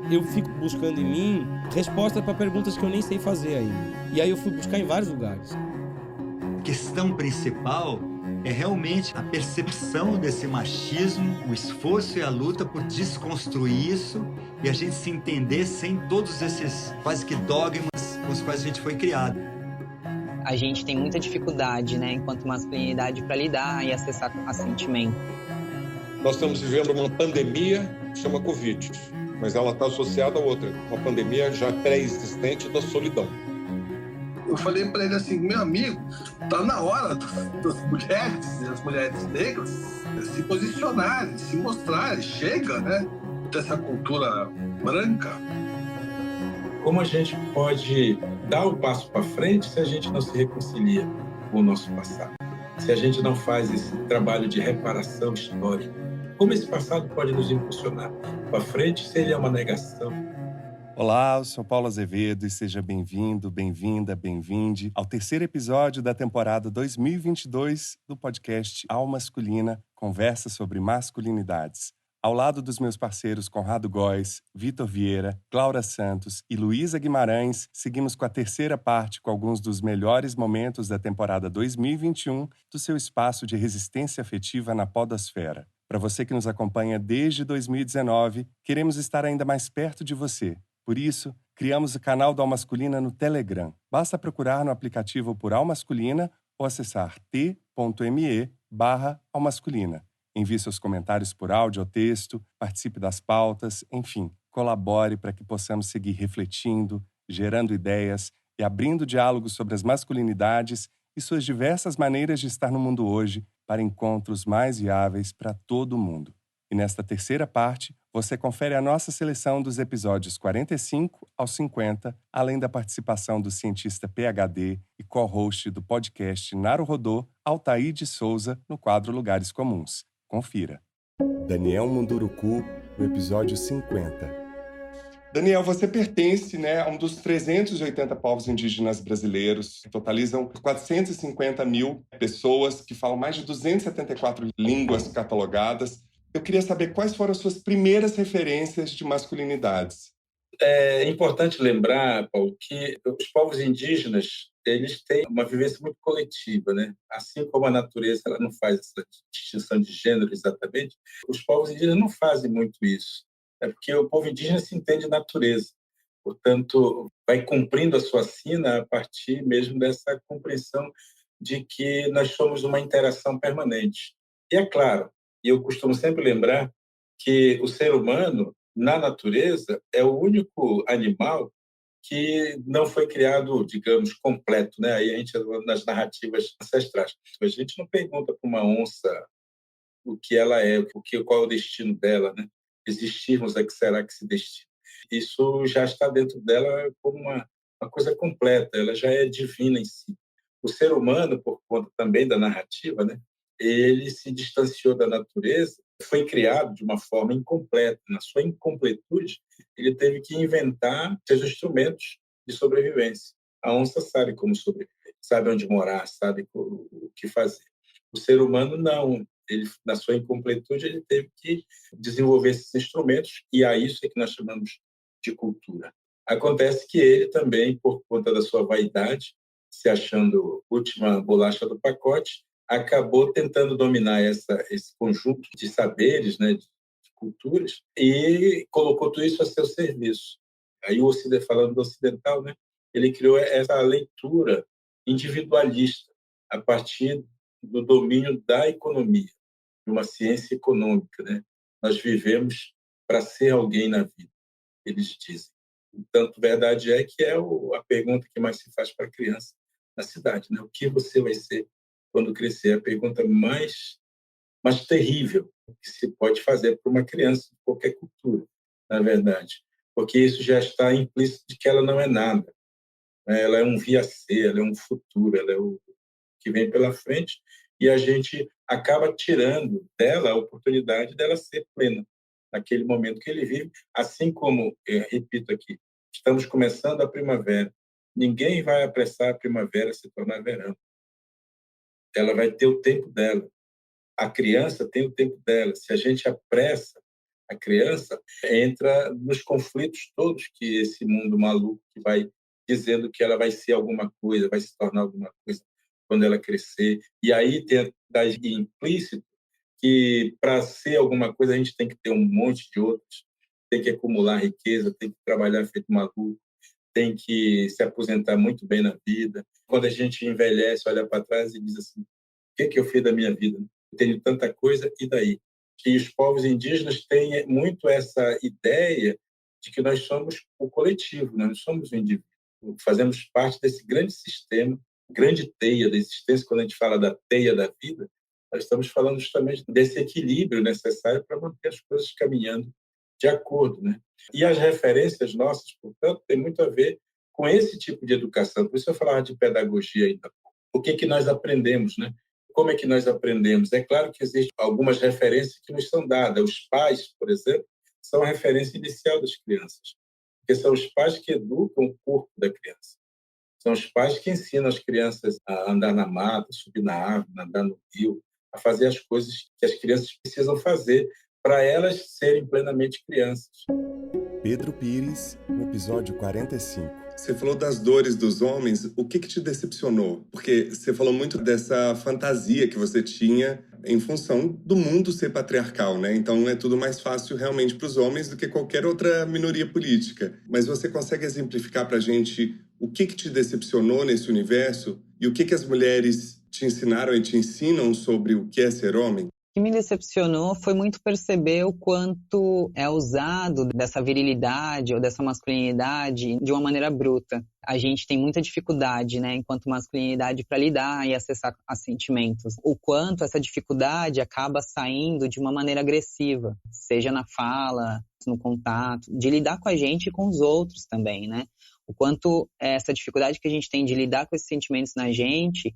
Eu fico buscando em mim respostas para perguntas que eu nem sei fazer ainda. E aí eu fui buscar em vários lugares. A questão principal é realmente a percepção desse machismo, o esforço e a luta por desconstruir isso e a gente se entender sem todos esses quase que dogmas com os quais a gente foi criado. A gente tem muita dificuldade, né, enquanto masculinidade, para lidar e acessar assentimento. Nós estamos vivendo uma pandemia que chama Covid, mas ela está associada a outra, uma pandemia já pré-existente da solidão. Eu falei para ele assim, meu amigo, tá na hora das mulheres, as mulheres negras, se posicionarem, se mostrarem, chega, né, dessa cultura branca. Como a gente pode dar o passo para frente se a gente não se reconcilia com o nosso passado? Se a gente não faz esse trabalho de reparação histórica? Como esse passado pode nos impulsionar para frente se ele é uma negação? Olá, eu sou Paulo Azevedo e seja bem-vindo, bem-vinda, bem-vinde ao terceiro episódio da temporada 2022 do podcast Alma Masculina, conversa sobre masculinidades. Ao lado dos meus parceiros Conrado Góes, Vitor Vieira, Cláudia Santos e Luísa Guimarães, seguimos com a terceira parte com alguns dos melhores momentos da temporada 2021 do seu espaço de resistência afetiva na podosfera. Para você que nos acompanha desde 2019, queremos estar ainda mais perto de você. Por isso, criamos o canal do Alma Masculina no Telegram. Basta procurar no aplicativo por Alma Masculina ou acessar t.me/almasculina. Envie seus comentários por áudio ou texto, participe das pautas, enfim, colabore para que possamos seguir refletindo, gerando ideias e abrindo diálogos sobre as masculinidades e suas diversas maneiras de estar no mundo hoje para encontros mais viáveis para todo mundo. E nesta terceira parte, você confere a nossa seleção dos episódios 45 ao 50, além da participação do cientista PhD e co-host do podcast Naruhodô, Altair de Souza, no quadro Lugares Comuns. Confira. Daniel Munduruku, no episódio 50. Daniel, você pertence, a um dos 380 povos indígenas brasileiros, que totalizam 450 mil pessoas, que falam mais de 274 línguas catalogadas. Eu queria saber quais foram as suas primeiras referências de masculinidades. É importante lembrar, Paulo, que os povos indígenas eles têm uma vivência muito coletiva, né? Assim como a natureza ela não faz essa distinção de gênero exatamente, os povos indígenas não fazem muito isso. É porque o povo indígena se entende natureza. Portanto, vai cumprindo a sua sina a partir mesmo dessa compreensão de que nós somos uma interação permanente. E é claro, e eu costumo sempre lembrar que o ser humano, na natureza, é o único animal que não foi criado, digamos, completo, né? Aí a gente nas narrativas ancestrais. A gente não pergunta para uma onça o que ela é, qual é o destino dela, né? Existirmos, a que será que se destina? Isso já está dentro dela como uma coisa completa, ela já é divina em si. O ser humano, por conta também da narrativa, né? Ele se distanciou da natureza, foi criado de uma forma incompleta. Na sua incompletude, ele teve que inventar seus instrumentos de sobrevivência. A onça sabe como sobreviver, sabe onde morar, sabe o que fazer. O ser humano não. Ele, na sua incompletude, ele teve que desenvolver esses instrumentos e a isso é que nós chamamos de cultura. Acontece que ele também, por conta da sua vaidade, se achando última bolacha do pacote, acabou tentando dominar esse conjunto de saberes, né, de culturas, e colocou tudo isso a seu serviço. Aí, falando do ocidental, né, ele criou essa leitura individualista a partir do domínio da economia, de uma ciência econômica, né? Nós vivemos para ser alguém na vida, eles dizem. Tanto verdade é que é a pergunta que mais se faz para a criança na cidade, né? O que você vai ser quando crescer? É a pergunta mais terrível que se pode fazer para uma criança de qualquer cultura, na verdade, porque isso já está implícito de que ela não é nada, né? Ela é um via ser, ela é um futuro, ela é o que vem pela frente e a gente acaba tirando dela a oportunidade dela ser plena naquele momento que ele vive, assim como, repito aqui, estamos começando a primavera. Ninguém vai apressar a primavera se tornar verão. Ela vai ter o tempo dela. A criança tem o tempo dela. Se a gente apressa a criança, entra nos conflitos todos que esse mundo maluco que vai dizendo que ela vai ser alguma coisa, vai se tornar alguma coisa quando ela crescer. E aí tem implícito que para ser alguma coisa a gente tem que ter um monte de outros, tem que acumular riqueza, tem que trabalhar feito maluco, tem que se aposentar muito bem na vida. Quando a gente envelhece, olha para trás e diz assim, o que eu fiz da minha vida? Eu tenho tanta coisa, e daí? E os povos indígenas têm muito essa ideia de que nós somos o coletivo, nós não somos o indivíduo. Fazemos parte desse grande sistema, grande teia da existência. Quando a gente fala da teia da vida, nós estamos falando justamente desse equilíbrio necessário para manter as coisas caminhando de acordo, né? E as referências nossas, portanto, têm muito a ver com esse tipo de educação. Por isso eu falava de pedagogia ainda. O que nós aprendemos, né? Como é que nós aprendemos? É claro que existem algumas referências que nos são dadas. Os pais, por exemplo, são a referência inicial das crianças, porque são os pais que educam o corpo da criança. São os pais que ensinam as crianças a andar na mata, subir na árvore, nadar no rio, a fazer as coisas que as crianças precisam fazer para elas serem plenamente crianças. Pedro Pires, no episódio 45. Você falou das dores dos homens, o que te decepcionou? Porque você falou muito dessa fantasia que você tinha em função do mundo ser patriarcal, né? Então é tudo mais fácil realmente para os homens do que qualquer outra minoria política. Mas você consegue exemplificar para a gente o que te decepcionou nesse universo e o que as mulheres te ensinaram e te ensinam sobre o que é ser homem? O que me decepcionou foi muito perceber o quanto é usado dessa virilidade ou dessa masculinidade de uma maneira bruta. A gente tem muita dificuldade, né, enquanto masculinidade, para lidar e acessar a sentimentos. O quanto essa dificuldade acaba saindo de uma maneira agressiva, seja na fala, no contato, de lidar com a gente e com os outros também, né? O quanto essa dificuldade que a gente tem de lidar com esses sentimentos na gente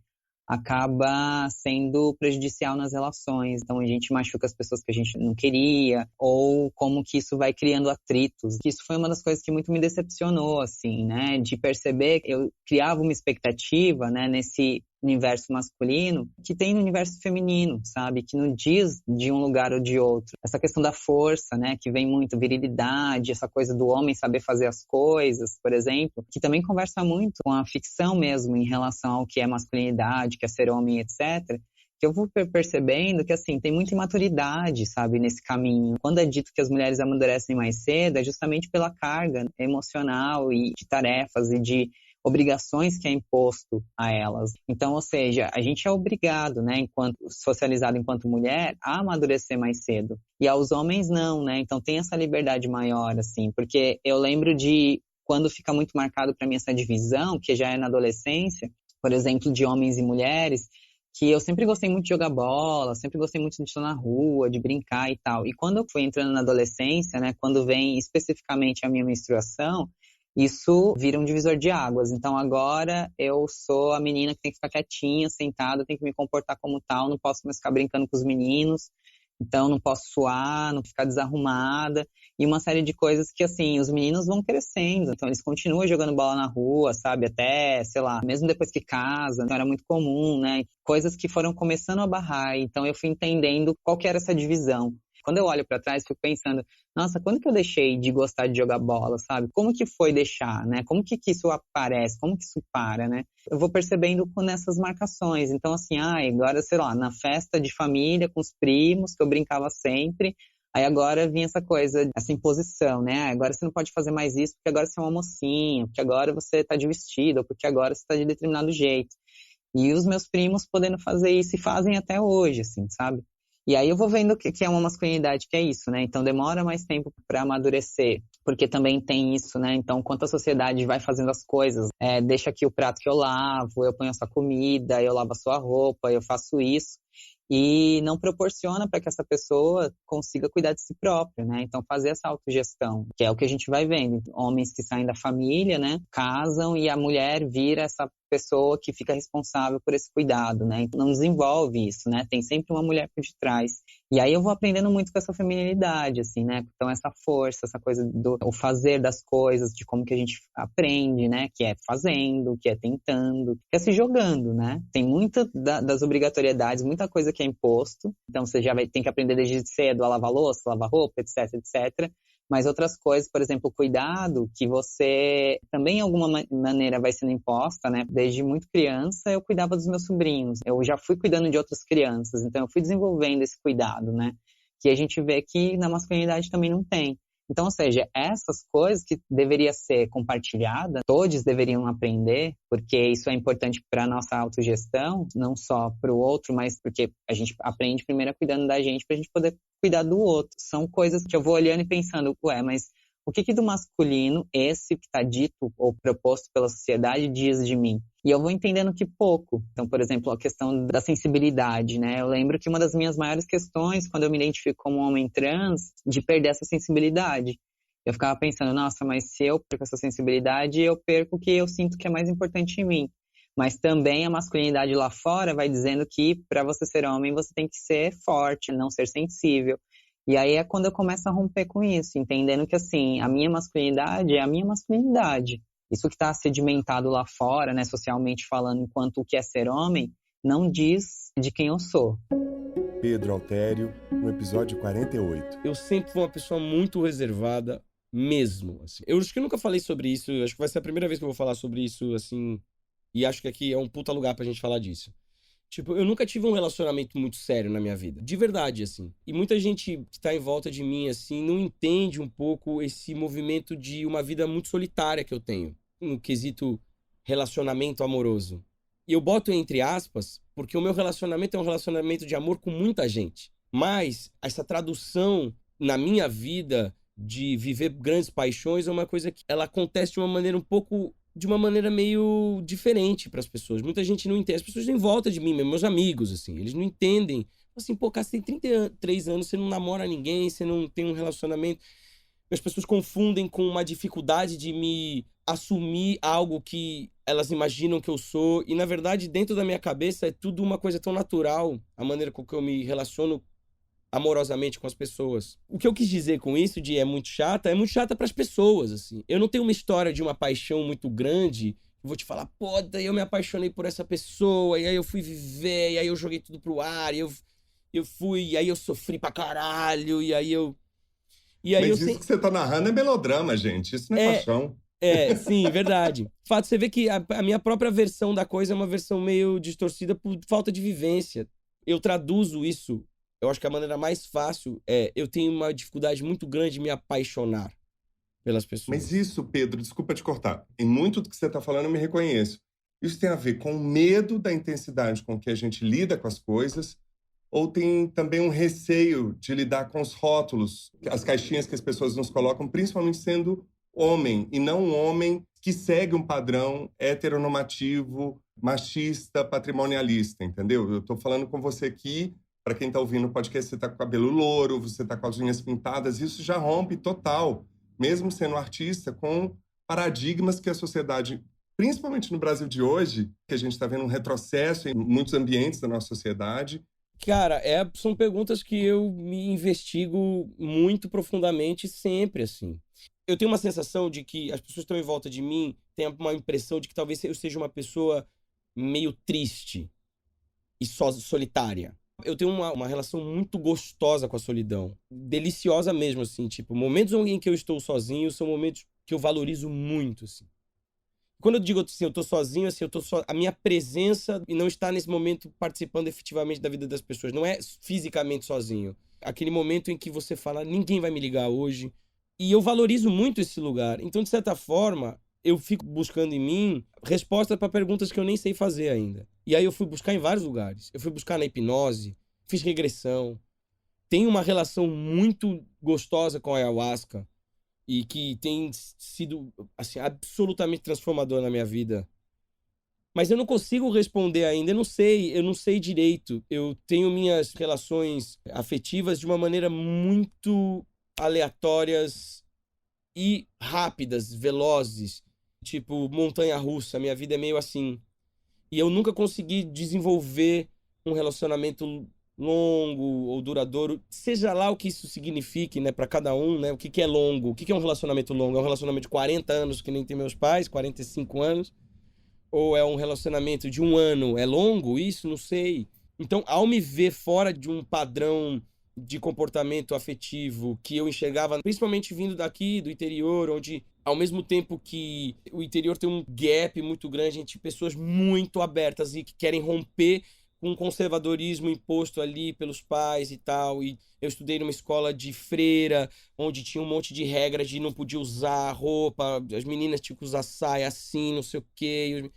acaba sendo prejudicial nas relações. Então a gente machuca as pessoas que a gente não queria, ou como que isso vai criando atritos. Isso foi uma das coisas que muito me decepcionou, assim, né? De perceber que eu criava uma expectativa, né, nesse universo masculino, que tem no universo feminino, sabe? Que não diz de um lugar ou de outro. Essa questão da força, né? Que vem muito, virilidade, essa coisa do homem saber fazer as coisas, por exemplo, que também conversa muito com a ficção mesmo em relação ao que é masculinidade, que é ser homem, etc., que eu vou percebendo que, assim, tem muita imaturidade, sabe, nesse caminho. Quando é dito que as mulheres amadurecem mais cedo, é justamente pela carga emocional e de tarefas e de obrigações que é imposto a elas. Então, ou seja, a gente é obrigado, né, enquanto socializado enquanto mulher, a amadurecer mais cedo. E aos homens não, né? Então tem essa liberdade maior, assim, porque eu lembro de quando fica muito marcado para mim essa divisão, que já é na adolescência, por exemplo, de homens e mulheres, que eu sempre gostei muito de jogar bola, sempre gostei muito de estar na rua, de brincar e tal. E quando eu fui entrando na adolescência, né, quando vem especificamente a minha menstruação, isso vira um divisor de águas. Então agora eu sou a menina que tem que ficar quietinha, sentada, tem que me comportar como tal, não posso mais ficar brincando com os meninos, então não posso suar, não ficar desarrumada, e uma série de coisas que, assim, os meninos vão crescendo, então eles continuam jogando bola na rua, sabe, até, sei lá, mesmo depois que casam, então era muito comum, né, coisas que foram começando a barrar, então eu fui entendendo qual que era essa divisão. Quando eu olho para trás, fico pensando, nossa, quando que eu deixei de gostar de jogar bola, sabe? Como que foi deixar, né? Como que isso aparece? Como que isso para, né? Eu vou percebendo nessas marcações. Então, assim, agora, sei lá, na festa de família, com os primos, que eu brincava sempre, aí agora vinha essa coisa, essa imposição, né? Agora você não pode fazer mais isso, porque agora você é uma mocinha, porque agora você tá de vestido, ou porque agora você tá de determinado jeito. E os meus primos podendo fazer isso, e fazem até hoje, assim, sabe? E aí eu vou vendo que é uma masculinidade que é isso, né? Então demora mais tempo para amadurecer, porque também tem isso, né? Então, quanto a sociedade vai fazendo as coisas, deixa aqui o prato que eu lavo, eu ponho a sua comida, eu lavo a sua roupa, eu faço isso, e não proporciona para que essa pessoa consiga cuidar de si própria, né? Então, fazer essa autogestão, que é o que a gente vai vendo. Homens que saem da família, né? Casam e a mulher vira essa pessoa que fica responsável por esse cuidado, né? Então, não desenvolve isso, né? Tem sempre uma mulher por detrás. E aí eu vou aprendendo muito com essa feminilidade, assim, né? Então essa força, essa coisa do o fazer das coisas, de como que a gente aprende, né? Que é fazendo, que é tentando, que é se jogando, né? Tem muita das obrigatoriedades, muita coisa que é imposto. Então você já tem que aprender desde cedo a lavar louça, lavar roupa, etc, etc. Mas outras coisas, por exemplo, o cuidado, que você também, de alguma maneira, vai sendo imposta, né? Desde muito criança, eu cuidava dos meus sobrinhos. Eu já fui cuidando de outras crianças, então eu fui desenvolvendo esse cuidado, né? Que a gente vê que na masculinidade também não tem. Então, ou seja, essas coisas que deveria ser compartilhada, todos deveriam aprender, porque isso é importante para a nossa autogestão, não só para o outro, mas porque a gente aprende primeiro cuidando da gente para a gente poder cuidar do outro. São coisas que eu vou olhando e pensando, mas o que do masculino, esse que está dito ou proposto pela sociedade, diz de mim? E eu vou entendendo que pouco. Então, por exemplo, a questão da sensibilidade, né? Eu lembro que uma das minhas maiores questões, quando eu me identifico como um homem trans, de perder essa sensibilidade. Eu ficava pensando, nossa, mas se eu perco essa sensibilidade, eu perco o que eu sinto que é mais importante em mim. Mas também a masculinidade lá fora vai dizendo que para você ser homem, você tem que ser forte, não ser sensível. E aí é quando eu começo a romper com isso, entendendo que, assim, a minha masculinidade é a minha masculinidade. Isso que está sedimentado lá fora, né, socialmente falando, enquanto o que é ser homem, não diz de quem eu sou. Pedro Altério, no episódio 48. Eu sempre fui uma pessoa muito reservada, mesmo, assim. Eu acho que eu nunca falei sobre isso, acho que vai ser a primeira vez que eu vou falar sobre isso, assim, e acho que aqui é um puta lugar pra gente falar disso. Tipo, eu nunca tive um relacionamento muito sério na minha vida. De verdade, assim. E muita gente que tá em volta de mim, assim, não entende um pouco esse movimento de uma vida muito solitária que eu tenho. No quesito relacionamento amoroso. E eu boto entre aspas, porque o meu relacionamento é um relacionamento de amor com muita gente. Mas essa tradução na minha vida de viver grandes paixões é uma coisa que ela acontece de uma maneira meio diferente para as pessoas. Muita gente não entende. As pessoas em volta de mim, meus amigos, assim, eles não entendem. Assim, pô, cara, você tem 33 anos, você não namora ninguém, você não tem um relacionamento. As pessoas confundem com uma dificuldade de me assumir algo que elas imaginam que eu sou. E, na verdade, dentro da minha cabeça é tudo uma coisa tão natural, a maneira com que eu me relaciono amorosamente com as pessoas. O que eu quis dizer com isso de é muito chata para as pessoas, assim. Eu não tenho uma história de uma paixão muito grande. Eu vou te falar, pô, daí eu me apaixonei por essa pessoa, e aí eu fui viver, e aí eu joguei tudo pro ar, e eu fui, e aí eu sofri pra caralho, e aí eu... Mas isso que você tá narrando é melodrama, gente. Isso não é paixão. Sim, verdade. Fato, você vê que a minha própria versão da coisa é uma versão meio distorcida por falta de vivência. Eu traduzo isso. Eu acho que a maneira mais fácil eu tenho uma dificuldade muito grande de me apaixonar pelas pessoas. Mas isso, Pedro, desculpa te cortar. Em muito do que você está falando, eu me reconheço. Isso tem a ver com o medo da intensidade com que a gente lida com as coisas, ou tem também um receio de lidar com os rótulos, as caixinhas que as pessoas nos colocam, principalmente sendo homem, e não um homem que segue um padrão heteronormativo, machista, patrimonialista, entendeu? Eu estou falando com você aqui. Para quem está ouvindo o podcast, você está com o cabelo louro, você está com as unhas pintadas, isso já rompe total, mesmo sendo artista, com paradigmas que a sociedade, principalmente no Brasil de hoje, que a gente está vendo um retrocesso em muitos ambientes da nossa sociedade. Cara, são perguntas que eu me investigo muito profundamente sempre, assim. Eu tenho uma sensação de que as pessoas que estão em volta de mim têm uma impressão de que talvez eu seja uma pessoa meio triste e solitária. Eu tenho uma relação muito gostosa com a solidão. Deliciosa mesmo, assim. Tipo, momentos em que eu estou sozinho são momentos que eu valorizo muito, assim. Quando eu digo assim, eu tô sozinho, assim, a minha presença e não estar nesse momento participando efetivamente da vida das pessoas. Não é fisicamente sozinho. Aquele momento em que você fala, ninguém vai me ligar hoje. E eu valorizo muito esse lugar. Então, de certa forma, eu fico buscando em mim respostas para perguntas que eu nem sei fazer ainda. E aí eu fui buscar em vários lugares. Eu fui buscar na hipnose, fiz regressão. Tenho uma relação muito gostosa com a ayahuasca e que tem sido assim, absolutamente transformadora na minha vida. Mas eu não consigo responder ainda, eu não sei direito. Eu tenho minhas relações afetivas de uma maneira muito aleatórias e rápidas, velozes. Tipo, montanha-russa, minha vida é meio assim. E eu nunca consegui desenvolver um relacionamento longo ou duradouro, seja lá o que isso signifique, né, para cada um, né? O que é longo? O que é um relacionamento longo? É um relacionamento de 40 anos, que nem tem meus pais, 45 anos? Ou é um relacionamento de 1 ano? É longo isso? Não sei. Então, ao me ver fora de um padrão de comportamento afetivo que eu enxergava, principalmente vindo daqui, do interior, onde, ao mesmo tempo que o interior tem um gap muito grande entre pessoas muito abertas e que querem romper com o conservadorismo imposto ali pelos pais e tal. E eu estudei numa escola de freira, onde tinha um monte de regras de não podia usar roupa, as meninas tinham que usar saia assim, não sei o quê,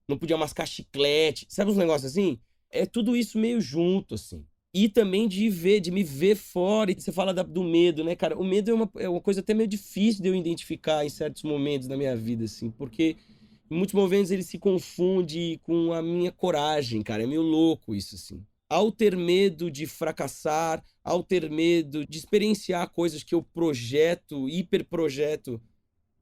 não podia mascar chiclete, sabe uns negócios assim? É tudo isso meio junto, assim. E também de me ver fora. E você fala do medo, né, cara? O medo é uma coisa até meio difícil de eu identificar em certos momentos da minha vida, assim, porque em muitos momentos ele se confunde com a minha coragem, cara. É meio louco isso, assim. Ao ter medo de fracassar, ao ter medo de experienciar coisas que eu hiperprojeto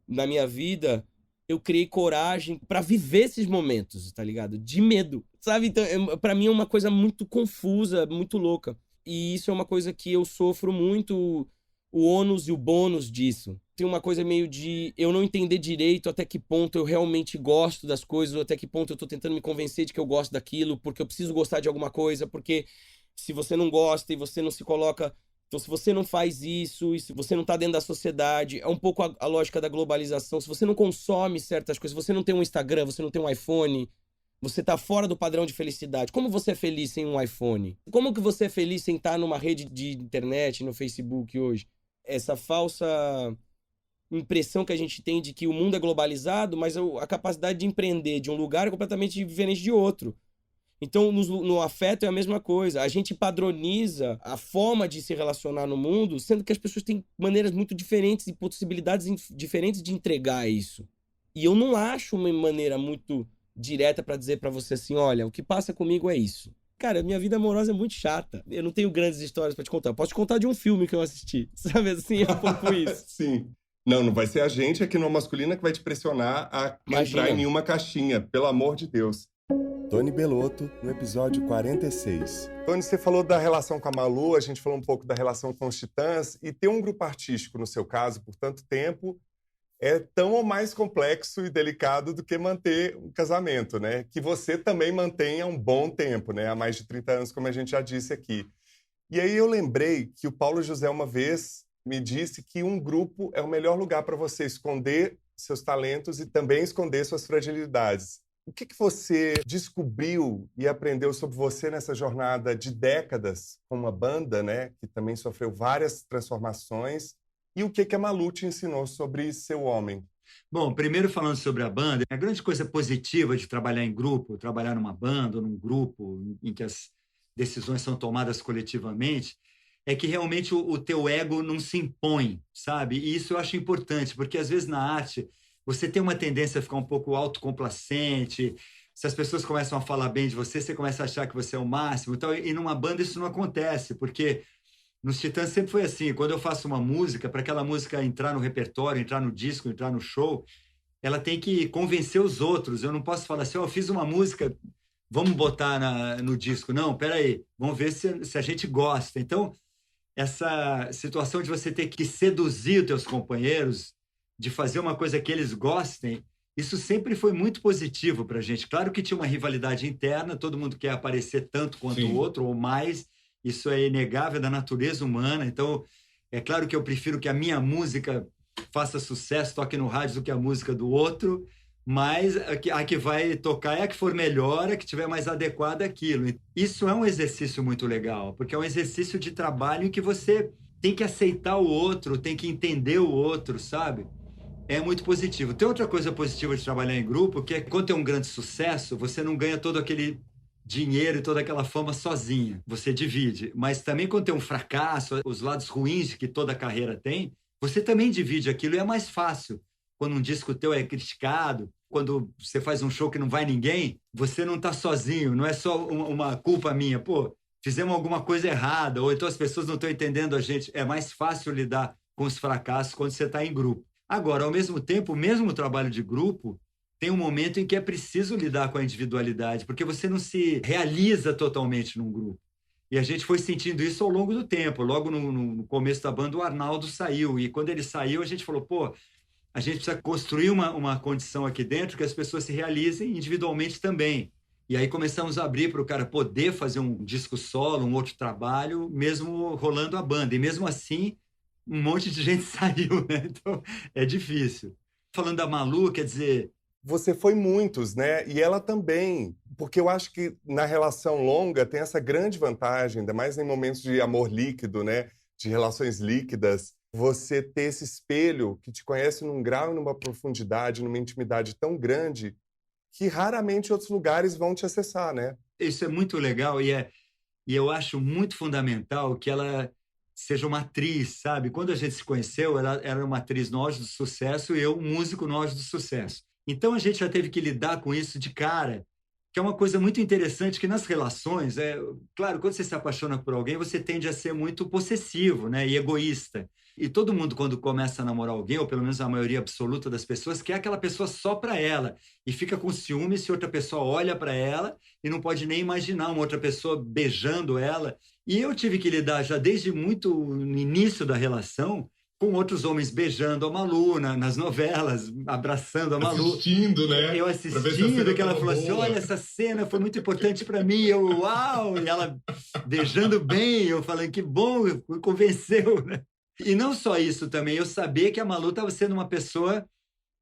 na minha vida, eu criei coragem pra viver esses momentos, tá ligado? De medo, sabe? Então, pra mim é uma coisa muito confusa, muito louca. E isso é uma coisa que eu sofro muito, o ônus e o bônus disso. Tem uma coisa meio de eu não entender direito até que ponto eu realmente gosto das coisas, ou até que ponto eu tô tentando me convencer de que eu gosto daquilo, porque eu preciso gostar de alguma coisa, porque se você não gosta e você não se coloca... Então, se você não faz isso, e se você não tá dentro da sociedade, é um pouco a lógica da globalização. Se você não consome certas coisas, se você não tem um Instagram, você não tem um iPhone, você tá fora do padrão de felicidade. Como você é feliz sem um iPhone? Como que você é feliz sem estar numa rede de internet, no Facebook hoje? Essa falsa impressão que a gente tem de que o mundo é globalizado, mas a capacidade de empreender de um lugar é completamente diferente de outro. Então, no afeto é a mesma coisa. A gente padroniza a forma de se relacionar no mundo, sendo que as pessoas têm maneiras muito diferentes e possibilidades diferentes de entregar isso. E eu não acho uma maneira muito direta pra dizer pra você assim, olha, o que passa comigo é isso. Cara, minha vida amorosa é muito chata. Eu não tenho grandes histórias pra te contar. Eu posso te contar de um filme que eu assisti. Sabe assim, é um pouco isso. Sim. Não vai ser a gente aqui no Masculina que vai te pressionar a entrar em nenhuma caixinha, pelo amor de Deus. Tony Bellotto, no episódio 46. Tony, você falou da relação com a Malu, a gente falou um pouco da relação com os Titãs, e ter um grupo artístico, no seu caso, por tanto tempo, é tão ou mais complexo e delicado do que manter um casamento, né? Que você também mantém há um bom tempo, né? Há mais de 30 anos, como a gente já disse aqui. E aí eu lembrei que o Paulo José uma vez me disse que um grupo é o melhor lugar para você esconder seus talentos e também esconder suas fragilidades. O que você descobriu e aprendeu sobre você nessa jornada de décadas com uma banda, né, que também sofreu várias transformações? E o que a Malu te ensinou sobre seu homem? Bom, primeiro falando sobre a banda, a grande coisa positiva de trabalhar em grupo, trabalhar numa banda ou num grupo em que as decisões são tomadas coletivamente, é que realmente o teu ego não se impõe, sabe? E isso eu acho importante, porque às vezes na arte você tem uma tendência a ficar um pouco autocomplacente. Se as pessoas começam a falar bem de você, você começa a achar que você é o máximo. Então, e numa banda isso não acontece, porque nos Titãs sempre foi assim. Quando eu faço uma música, para aquela música entrar no repertório, entrar no disco, entrar no show, ela tem que convencer os outros. Eu não posso falar assim, eu fiz uma música, vamos botar no disco. Não, peraí, vamos ver se a gente gosta. Então, essa situação de você ter que seduzir os teus companheiros, de fazer uma coisa que eles gostem, isso sempre foi muito positivo para a gente. Claro que tinha uma rivalidade interna, todo mundo quer aparecer tanto quanto o outro, ou mais, isso é inegável da natureza humana. Então, é claro que eu prefiro que a minha música faça sucesso, toque no rádio do que a música do outro, mas a que vai tocar é a que for melhor, a que tiver mais adequada àquilo. Isso é um exercício muito legal, porque é um exercício de trabalho em que você tem que aceitar o outro, tem que entender o outro, sabe? É muito positivo. Tem outra coisa positiva de trabalhar em grupo, que é que quando tem um grande sucesso, você não ganha todo aquele dinheiro e toda aquela fama sozinha. Você divide. Mas também quando tem um fracasso, os lados ruins que toda carreira tem, você também divide aquilo e é mais fácil. Quando um disco teu é criticado, quando você faz um show que não vai ninguém, você não está sozinho, não é só uma culpa minha. Pô, fizemos alguma coisa errada, ou então as pessoas não estão entendendo a gente. É mais fácil lidar com os fracassos quando você está em grupo. Agora, ao mesmo tempo, o mesmo trabalho de grupo tem um momento em que é preciso lidar com a individualidade, porque você não se realiza totalmente num grupo. E a gente foi sentindo isso ao longo do tempo. Logo no começo da banda, o Arnaldo saiu. E quando ele saiu, a gente falou, pô, a gente precisa construir uma condição aqui dentro que as pessoas se realizem individualmente também. E aí começamos a abrir para o cara poder fazer um disco solo, um outro trabalho, mesmo rolando a banda. E mesmo assim, um monte de gente saiu, né? Então, é difícil. Falando da Malu, quer dizer... Você foi muitos, né? E ela também. Porque eu acho que na relação longa tem essa grande vantagem, ainda mais em momentos de amor líquido, né? De relações líquidas, você ter esse espelho que te conhece num grau e numa profundidade, numa intimidade tão grande que raramente outros lugares vão te acessar, né? Isso é muito legal e eu acho muito fundamental que ela seja uma atriz, sabe? Quando a gente se conheceu, ela era uma atriz no auge do sucesso e eu um músico no auge do sucesso. Então a gente já teve que lidar com isso de cara, que é uma coisa muito interessante que nas relações, claro, quando você se apaixona por alguém, você tende a ser muito possessivo, né, e egoísta. E todo mundo, quando começa a namorar alguém, ou pelo menos a maioria absoluta das pessoas, quer aquela pessoa só para ela e fica com ciúme se outra pessoa olha para ela e não pode nem imaginar uma outra pessoa beijando ela. E eu tive que lidar já desde muito no início da relação com outros homens beijando a Malu nas novelas, abraçando a Malu. Assistindo, né? Eu assistindo, que ela falou assim, olha, essa cena foi muito importante para mim. Eu, uau! E ela beijando bem, eu falando, que bom, me convenceu, né? E não só isso também, eu sabia que a Malu estava sendo uma pessoa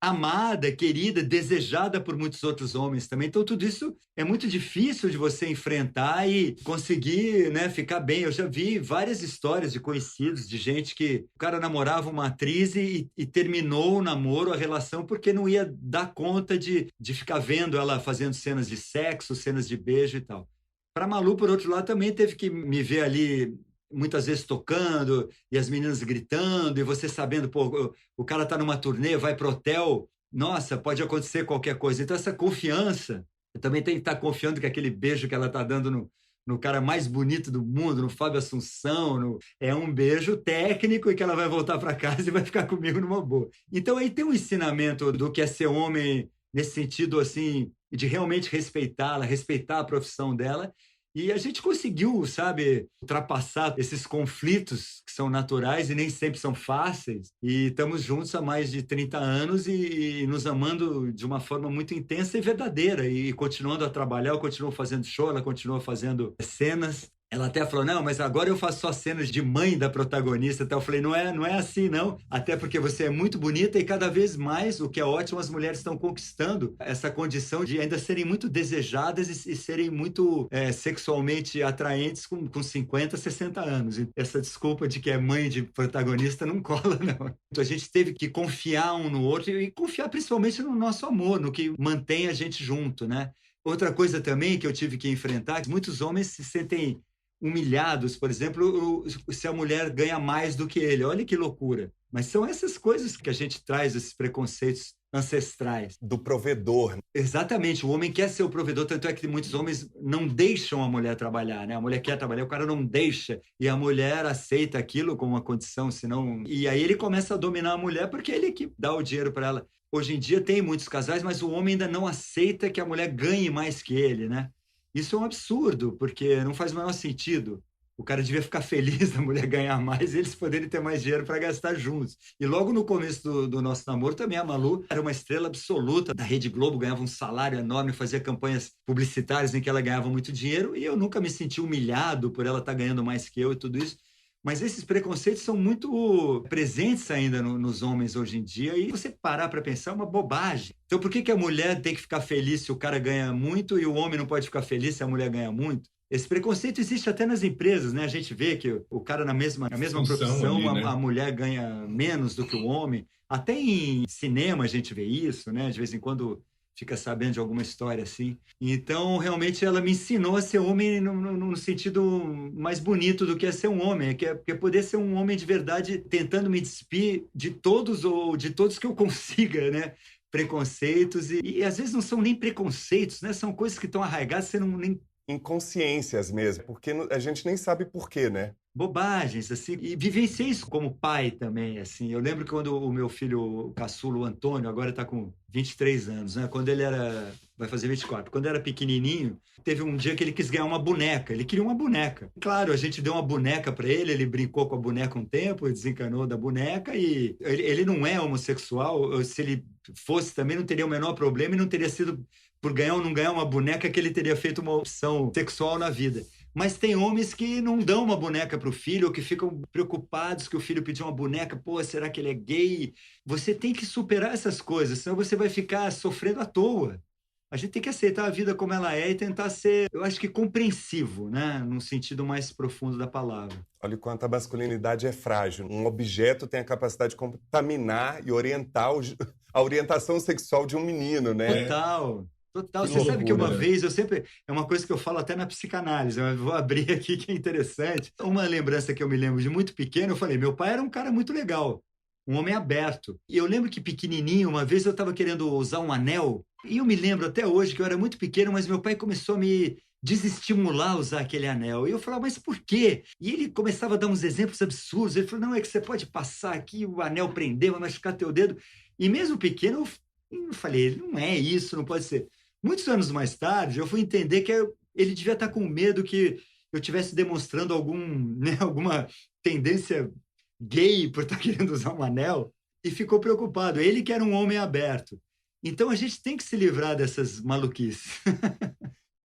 amada, querida, desejada por muitos outros homens também. Então, tudo isso é muito difícil de você enfrentar e conseguir, né, ficar bem. Eu já vi várias histórias de conhecidos, de gente que o cara namorava uma atriz e terminou o namoro, a relação, porque não ia dar conta de ficar vendo ela fazendo cenas de sexo, cenas de beijo e tal. Para Malu, por outro lado, também teve que me ver ali muitas vezes tocando e as meninas gritando e você sabendo, pô, o cara tá numa turnê, vai pro hotel, nossa, pode acontecer qualquer coisa. Então essa confiança, eu também tenho que estar confiando que aquele beijo que ela tá dando no cara mais bonito do mundo, no Fábio Assunção, é um beijo técnico e que ela vai voltar para casa e vai ficar comigo numa boa. Então aí tem um ensinamento do que é ser homem nesse sentido assim, de realmente respeitá-la, respeitar a profissão dela. E a gente conseguiu, sabe, ultrapassar esses conflitos que são naturais e nem sempre são fáceis. E estamos juntos há mais de 30 anos e nos amando de uma forma muito intensa e verdadeira. E continuando a trabalhar, eu continuo fazendo show, ela continua fazendo cenas. Ela até falou, não, mas agora eu faço só cenas de mãe da protagonista. Então eu falei, não é assim, não. Até porque você é muito bonita e cada vez mais, o que é ótimo, as mulheres estão conquistando essa condição de ainda serem muito desejadas e serem muito sexualmente atraentes com 50, 60 anos. E essa desculpa de que é mãe de protagonista não cola, não. Então a gente teve que confiar um no outro e confiar principalmente no nosso amor, no que mantém a gente junto, né? Outra coisa também que eu tive que enfrentar, muitos homens se sentem humilhados, por exemplo, se a mulher ganha mais do que ele. Olha que loucura. Mas são essas coisas que a gente traz, esses preconceitos ancestrais. Do provedor. Exatamente. O homem quer ser o provedor, tanto é que muitos homens não deixam a mulher trabalhar, né? A mulher quer trabalhar, o cara não deixa. E a mulher aceita aquilo como uma condição, senão... E aí ele começa a dominar a mulher porque ele que dá o dinheiro para ela. Hoje em dia tem muitos casais, mas o homem ainda não aceita que a mulher ganhe mais que ele, né? Isso é um absurdo, porque não faz o menor sentido. O cara devia ficar feliz da mulher ganhar mais e eles poderem ter mais dinheiro para gastar juntos. E logo no começo do nosso namoro também, a Malu era uma estrela absoluta da Rede Globo, ganhava um salário enorme, fazia campanhas publicitárias em que ela ganhava muito dinheiro e eu nunca me senti humilhado por ela estar ganhando mais que eu e tudo isso. Mas esses preconceitos são muito presentes ainda nos homens hoje em dia e você parar para pensar é uma bobagem. Então por que a mulher tem que ficar feliz se o cara ganha muito e o homem não pode ficar feliz se a mulher ganha muito? Esse preconceito existe até nas empresas, né? A gente vê que o cara na mesma profissão, ali, né? A mulher ganha menos do que o homem. Até em cinema a gente vê isso, né? De vez em quando fica sabendo de alguma história assim. Então, realmente, ela me ensinou a ser homem no sentido mais bonito do que é ser um homem, que é poder ser um homem de verdade, tentando me despir de todos que eu consiga, né? Preconceitos. E às vezes não são nem preconceitos, né? São coisas que estão arraigadas, você não nem... Inconsciências mesmo, porque a gente nem sabe por quê, né? bobagens, assim, e vivenciei isso como pai também, assim. Eu lembro que quando o meu filho caçulo, o Antônio, agora está com 23 anos, né? Quando ele vai fazer 24. Quando era pequenininho, teve um dia que ele quis ganhar uma boneca. Ele queria uma boneca. Claro, a gente deu uma boneca para ele brincou com a boneca um tempo, desencanou da boneca e ele não é homossexual. Se ele fosse também, não teria o menor problema e não teria sido por ganhar ou não ganhar uma boneca que ele teria feito uma opção sexual na vida. Mas tem homens que não dão uma boneca para o filho ou que ficam preocupados que o filho pediu uma boneca. Pô, será que ele é gay? Você tem que superar essas coisas, senão você vai ficar sofrendo à toa. A gente tem que aceitar a vida como ela é e tentar ser, eu acho que compreensivo, né? Num sentido mais profundo da palavra. Olha o quanto a masculinidade é frágil. Um objeto tem a capacidade de contaminar e orientar a orientação sexual de um menino, né? Total. Que Você loucura, sabe que uma né? vez, é uma coisa que eu falo até na psicanálise, eu vou abrir aqui que é interessante. Uma lembrança que eu me lembro de muito pequeno, eu falei, meu pai era um cara muito legal, um homem aberto. E eu lembro que pequenininho, uma vez eu estava querendo usar um anel, e eu me lembro até hoje que eu era muito pequeno, mas meu pai começou a me desestimular a usar aquele anel. E eu falava, mas por quê? E ele começava a dar uns exemplos absurdos. Ele falou, não, é que você pode passar aqui, o anel prender, vai machucar teu dedo. E mesmo pequeno, eu falei, não é isso, não pode ser. Muitos anos mais tarde, eu fui entender que ele devia estar com medo que eu estivesse demonstrando alguma tendência gay por estar querendo usar um anel, e ficou preocupado. Ele que era um homem aberto. Então, a gente tem que se livrar dessas maluquices.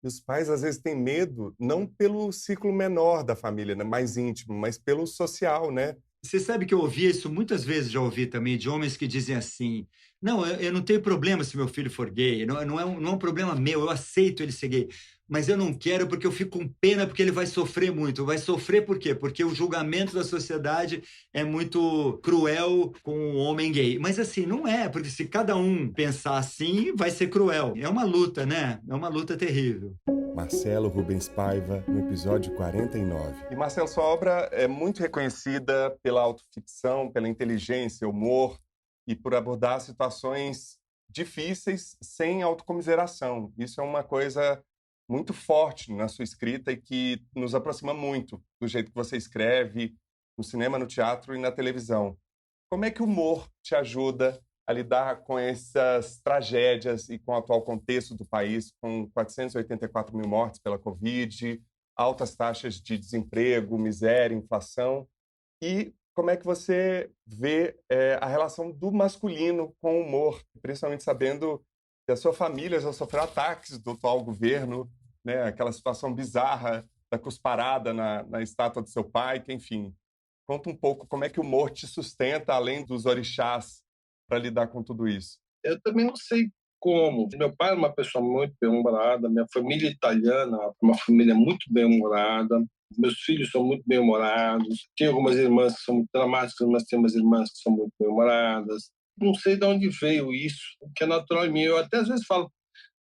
E os pais, às vezes, têm medo, não pelo ciclo menor da família, né, mais íntimo, mas pelo social, né? Você sabe que eu ouvi isso muitas vezes, já ouvi também, de homens que dizem assim, não, eu não tenho problema se meu filho for gay, não é um problema meu, eu aceito ele ser gay, mas eu não quero porque eu fico com pena porque ele vai sofrer muito. Vai sofrer por quê? Porque o julgamento da sociedade é muito cruel com o homem gay. Mas assim, não é, porque se cada um pensar assim, vai ser cruel. É uma luta, né? É uma luta terrível. Marcelo Rubens Paiva, no episódio 49. E, Marcelo, sua obra é muito reconhecida pela autoficção, pela inteligência, humor e por abordar situações difíceis sem autocomiseração. Isso é uma coisa muito forte na sua escrita e que nos aproxima muito do jeito que você escreve no cinema, no teatro e na televisão. Como é que o humor te ajuda a lidar com essas tragédias e com o atual contexto do país, com 484 mil mortes pela Covid, altas taxas de desemprego, miséria, inflação? E como é que você vê a relação do masculino com o humor, principalmente sabendo que a sua família já sofreu ataques do atual governo, né? Aquela situação bizarra da cusparada na estátua do seu pai, que, enfim. Conta um pouco como é que o humor te sustenta, além dos orixás, para lidar com tudo isso. Eu também não sei como. Meu pai era uma pessoa muito bem-humorada, minha família italiana é uma família muito bem-humorada, meus filhos são muito bem-humorados, tenho algumas irmãs que são muito dramáticas, mas tenho umas irmãs que são muito bem-humoradas. Não sei de onde veio isso, que é natural em mim. Eu até às vezes falo,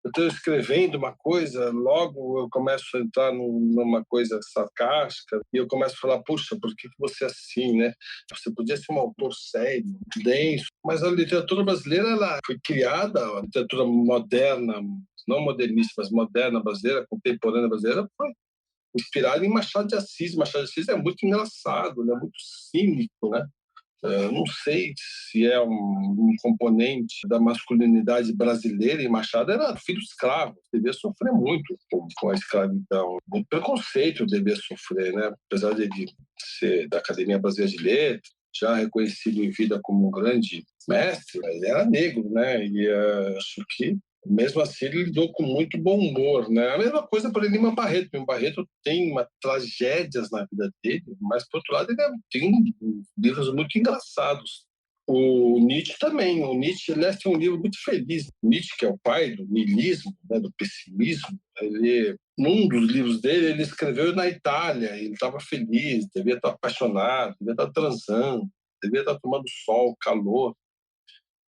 eu estou escrevendo uma coisa, logo eu começo a entrar numa coisa sarcástica e eu começo a falar, puxa, por que você é assim, né? Você podia ser um autor sério, denso. Mas a literatura brasileira, ela foi criada, a literatura moderna, não modernista, mas moderna brasileira, contemporânea brasileira, foi inspirada em Machado de Assis. Machado de Assis é muito engraçado, né? Muito cínico, né? Não sei se é um componente da masculinidade brasileira, e Machado era filho escravo, devia sofrer muito com a escravidão. Muito preconceito devia sofrer, né? Apesar de ser da Academia Brasileira de Letras, já reconhecido em vida como um grande mestre, ele era negro, né? E acho que mesmo assim, ele lidou com muito bom humor, né? A mesma coisa para Lima Barreto. Lima Barreto tem tragédias na vida dele, mas, por outro lado, ele tem livros muito engraçados. O Nietzsche também. O Nietzsche, aliás, tem um livro muito feliz. Nietzsche, que é o pai do niilismo, né, do pessimismo, num dos livros dele, ele escreveu na Itália. Ele estava feliz, devia estar apaixonado, devia estar transando, devia estar tomando sol, calor,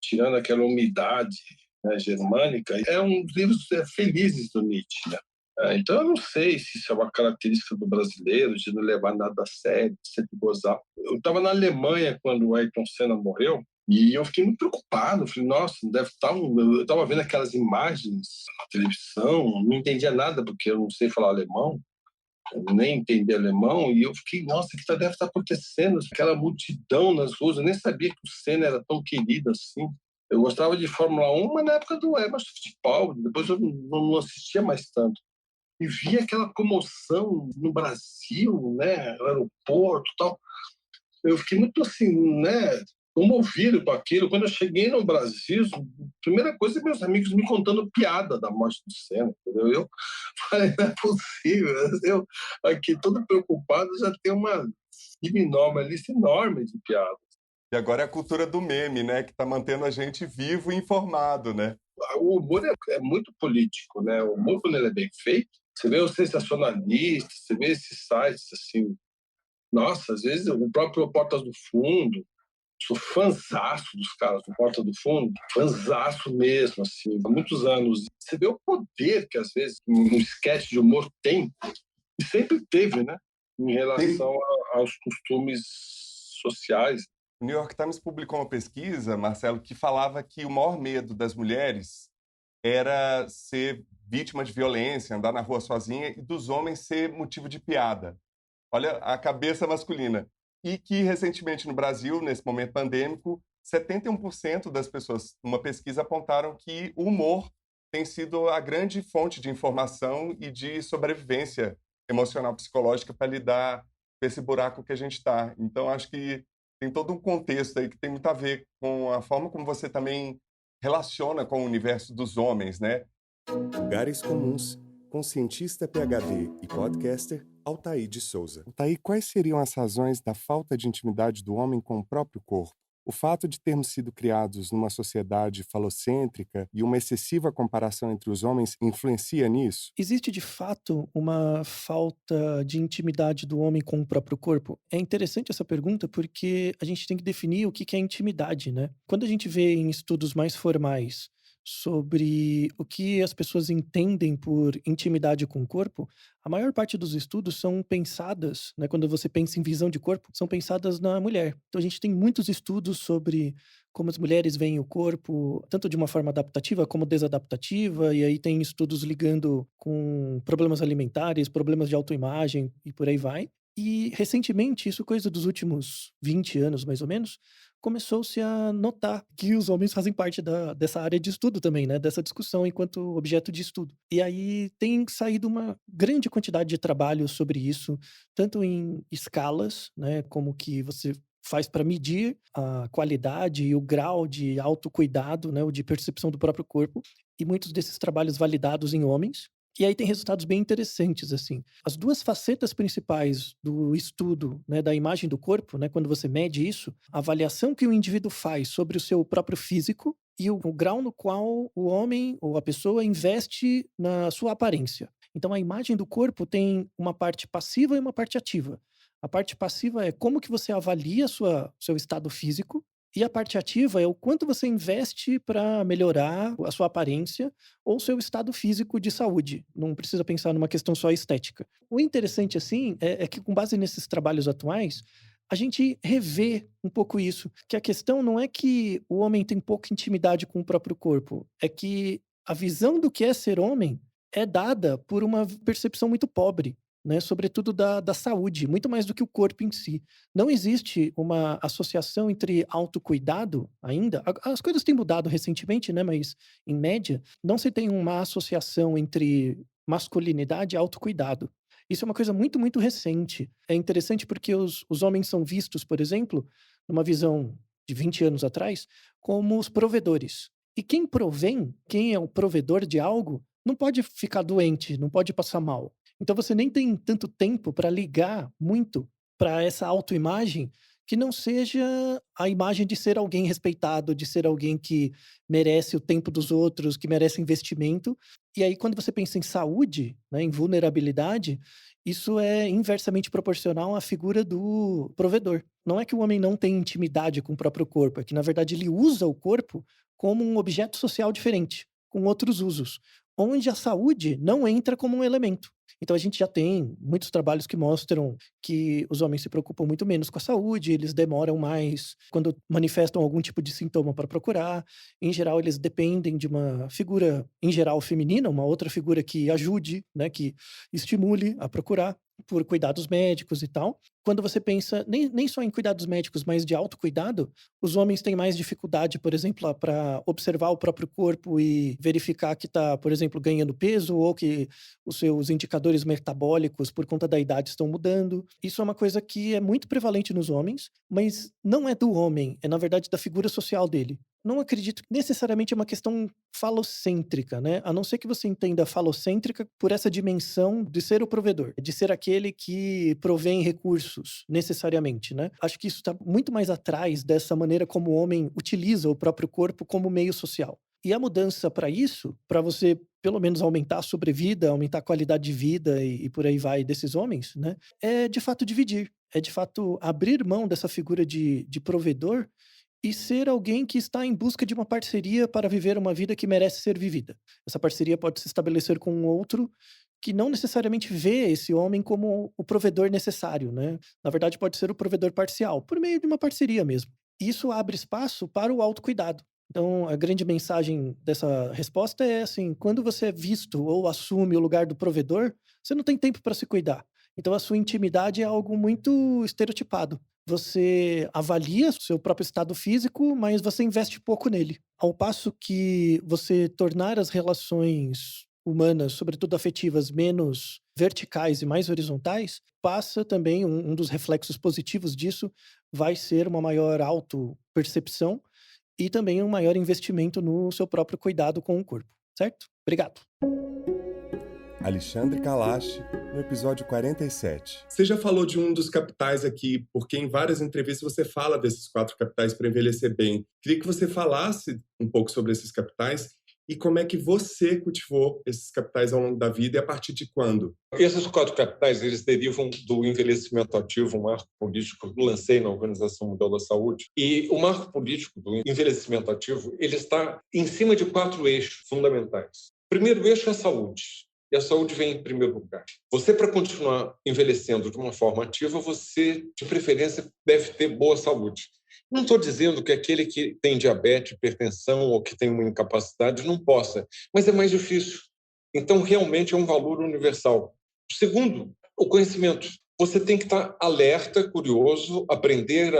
tirando aquela umidade, né, germânica. É um dos livros felizes do Nietzsche, né? Então, eu não sei se isso é uma característica do brasileiro, de não levar nada a sério, de sempre gozar. Eu estava na Alemanha quando o Ayrton Senna morreu, e eu fiquei muito preocupado. Falei, nossa, deve estar Eu estava vendo aquelas imagens na televisão, não entendia nada, porque eu não sei falar alemão. nem entender alemão, e eu fiquei, nossa, o que deve estar acontecendo? Aquela multidão nas ruas, eu nem sabia que o Senna era tão querido assim. Eu gostava de Fórmula 1, mas na época do Emerson Fittipaldi, depois eu não assistia mais tanto. E via aquela comoção no Brasil, né, no aeroporto e tal. Eu fiquei muito assim, né, comovido com aquilo. Quando eu cheguei no Brasil, a primeira coisa é meus amigos me contando piada da morte do Senna, entendeu? Eu falei, não é possível. Eu aqui, todo preocupado, já tem uma lista enorme de piadas. E agora é a cultura do meme, né? Que está mantendo a gente vivo e informado, né? O humor é muito político, né? O humor, quando ele é bem feito, você vê os sensacionalistas, você vê esses sites, assim... Nossa, às vezes o próprio Portas do Fundo, sou fãzaço dos caras do Porta do Fundo, fãzaço mesmo, assim, há muitos anos. Você vê o poder que, às vezes, um sketch de humor tem, e sempre teve, né? Em relação aos costumes sociais. O New York Times publicou uma pesquisa, Marcelo, que falava que o maior medo das mulheres era ser vítima de violência, andar na rua sozinha, e dos homens ser motivo de piada. Olha a cabeça masculina. E que, recentemente, no Brasil, nesse momento pandêmico, 71% das pessoas, numa pesquisa, apontaram que o humor tem sido a grande fonte de informação e de sobrevivência emocional psicológica para lidar com esse buraco que a gente está. Então, acho que tem todo um contexto aí que tem muito a ver com a forma como você também relaciona com o universo dos homens, né? Lugares Comuns, com cientista PhD e podcaster Altair de Souza. Altair, quais seriam as razões da falta de intimidade do homem com o próprio corpo? O fato de termos sido criados numa sociedade falocêntrica e uma excessiva comparação entre os homens influencia nisso? Existe, de fato, uma falta de intimidade do homem com o próprio corpo? É interessante essa pergunta porque a gente tem que definir o que é intimidade, né? Quando a gente vê em estudos mais formais sobre o que as pessoas entendem por intimidade com o corpo, a maior parte dos estudos são pensadas, né, quando você pensa em visão de corpo, são pensadas na mulher. Então a gente tem muitos estudos sobre como as mulheres veem o corpo, tanto de uma forma adaptativa como desadaptativa, e aí tem estudos ligando com problemas alimentares, problemas de autoimagem e por aí vai. E recentemente, isso coisa dos últimos 20 anos mais ou menos, começou-se a notar que os homens fazem parte dessa área de estudo também, né? Dessa discussão enquanto objeto de estudo. E aí tem saído uma grande quantidade de trabalhos sobre isso, tanto em escalas, né? Como que você faz para medir a qualidade e o grau de autocuidado, né? Ou de percepção do próprio corpo. E muitos desses trabalhos validados em homens. E aí tem resultados bem interessantes, assim. As duas facetas principais do estudo, né, da imagem do corpo, né, quando você mede isso, a avaliação que o indivíduo faz sobre o seu próprio físico e o grau no qual o homem ou a pessoa investe na sua aparência. Então, a imagem do corpo tem uma parte passiva e uma parte ativa. A parte passiva é como que você avalia seu estado físico, e a parte ativa é o quanto você investe para melhorar a sua aparência ou seu estado físico de saúde. Não precisa pensar numa questão só estética. O interessante, assim, é que com base nesses trabalhos atuais, a gente revê um pouco isso. Que a questão não é que o homem tem pouca intimidade com o próprio corpo, é que a visão do que é ser homem é dada por uma percepção muito pobre, né, sobretudo da saúde, muito mais do que o corpo em si. Não existe uma associação entre autocuidado ainda. As coisas têm mudado recentemente, né, mas, em média, não se tem uma associação entre masculinidade e autocuidado. Isso é uma coisa muito, muito recente. É interessante porque os homens são vistos, por exemplo, numa visão de 20 anos atrás, como os provedores. E quem provém, quem é o provedor de algo, não pode ficar doente, não pode passar mal. Então você nem tem tanto tempo para ligar muito para essa autoimagem que não seja a imagem de ser alguém respeitado, de ser alguém que merece o tempo dos outros, que merece investimento. E aí, quando você pensa em saúde, né, em vulnerabilidade, isso é inversamente proporcional à figura do provedor. Não é que o homem não tem intimidade com o próprio corpo, é que, na verdade, ele usa o corpo como um objeto social diferente, com outros usos, onde a saúde não entra como um elemento. Então a gente já tem muitos trabalhos que mostram que os homens se preocupam muito menos com a saúde, eles demoram mais quando manifestam algum tipo de sintoma para procurar. Em geral, eles dependem de uma figura, em geral, feminina, uma outra figura que ajude, né, que estimule a procurar. por cuidados médicos e tal. Quando você pensa nem só em cuidados médicos, mas de autocuidado, os homens têm mais dificuldade, por exemplo, para observar o próprio corpo e verificar que está, por exemplo, ganhando peso ou que os seus indicadores metabólicos, por conta da idade, estão mudando. Isso é uma coisa que é muito prevalente nos homens, mas não é do homem, é na verdade da figura social dele. Não acredito que necessariamente é uma questão falocêntrica, né? A não ser que você entenda falocêntrica por essa dimensão de ser o provedor, de ser aquele que provém recursos, necessariamente, né? Acho que isso está muito mais atrás dessa maneira como o homem utiliza o próprio corpo como meio social. E a mudança para isso, para você pelo menos aumentar a sobrevida, aumentar a qualidade de vida e por aí vai desses homens, né? É de fato dividir, é de fato abrir mão dessa figura de provedor e ser alguém que está em busca de uma parceria para viver uma vida que merece ser vivida. Essa parceria pode se estabelecer com um outro que não necessariamente vê esse homem como o provedor necessário, né? Na verdade, pode ser o provedor parcial, por meio de uma parceria mesmo. Isso abre espaço para o autocuidado. Então, a grande mensagem dessa resposta é assim: quando você é visto ou assume o lugar do provedor, você não tem tempo para se cuidar. Então, a sua intimidade é algo muito estereotipado. Você avalia o seu próprio estado físico, mas você investe pouco nele. Ao passo que você tornar as relações humanas, sobretudo afetivas, menos verticais e mais horizontais, passa também um dos reflexos positivos disso vai ser uma maior autopercepção e também um maior investimento no seu próprio cuidado com o corpo, certo? Obrigado. Alexandre Kalash, no episódio 47. Você já falou de um dos capitais aqui, porque em várias entrevistas você fala desses 4 capitais para envelhecer bem. Queria que você falasse um pouco sobre esses capitais e como é que você cultivou esses capitais ao longo da vida e a partir de quando? Esses 4 capitais, eles derivam do envelhecimento ativo, um marco político que eu lancei na Organização Mundial da Saúde. E o marco político do envelhecimento ativo, ele está em cima de 4 eixos fundamentais. O primeiro eixo é a saúde. E a saúde vem em primeiro lugar. Você, para continuar envelhecendo de uma forma ativa, você, de preferência, deve ter boa saúde. Não estou dizendo que aquele que tem diabetes, hipertensão ou que tem uma incapacidade não possa, mas é mais difícil. Então, realmente é um valor universal. O segundo, o conhecimento. Você tem que estar alerta, curioso, aprender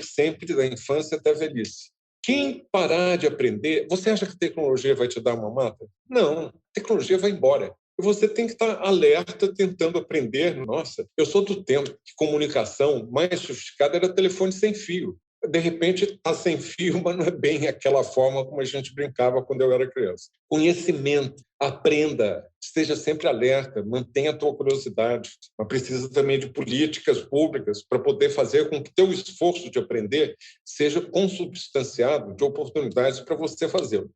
sempre da infância até a velhice. Quem parar de aprender, você acha que a tecnologia vai te dar uma mata? Não, a tecnologia vai embora. E você tem que estar alerta, tentando aprender. Nossa, eu sou do tempo que comunicação mais sofisticada era telefone sem fio. De repente, está sem fio, mas não é bem aquela forma como a gente brincava quando eu era criança. Conhecimento, aprenda, esteja sempre alerta, mantenha a tua curiosidade. Mas precisa também de políticas públicas para poder fazer com que teu esforço de aprender seja consubstanciado de oportunidades para você fazê-lo.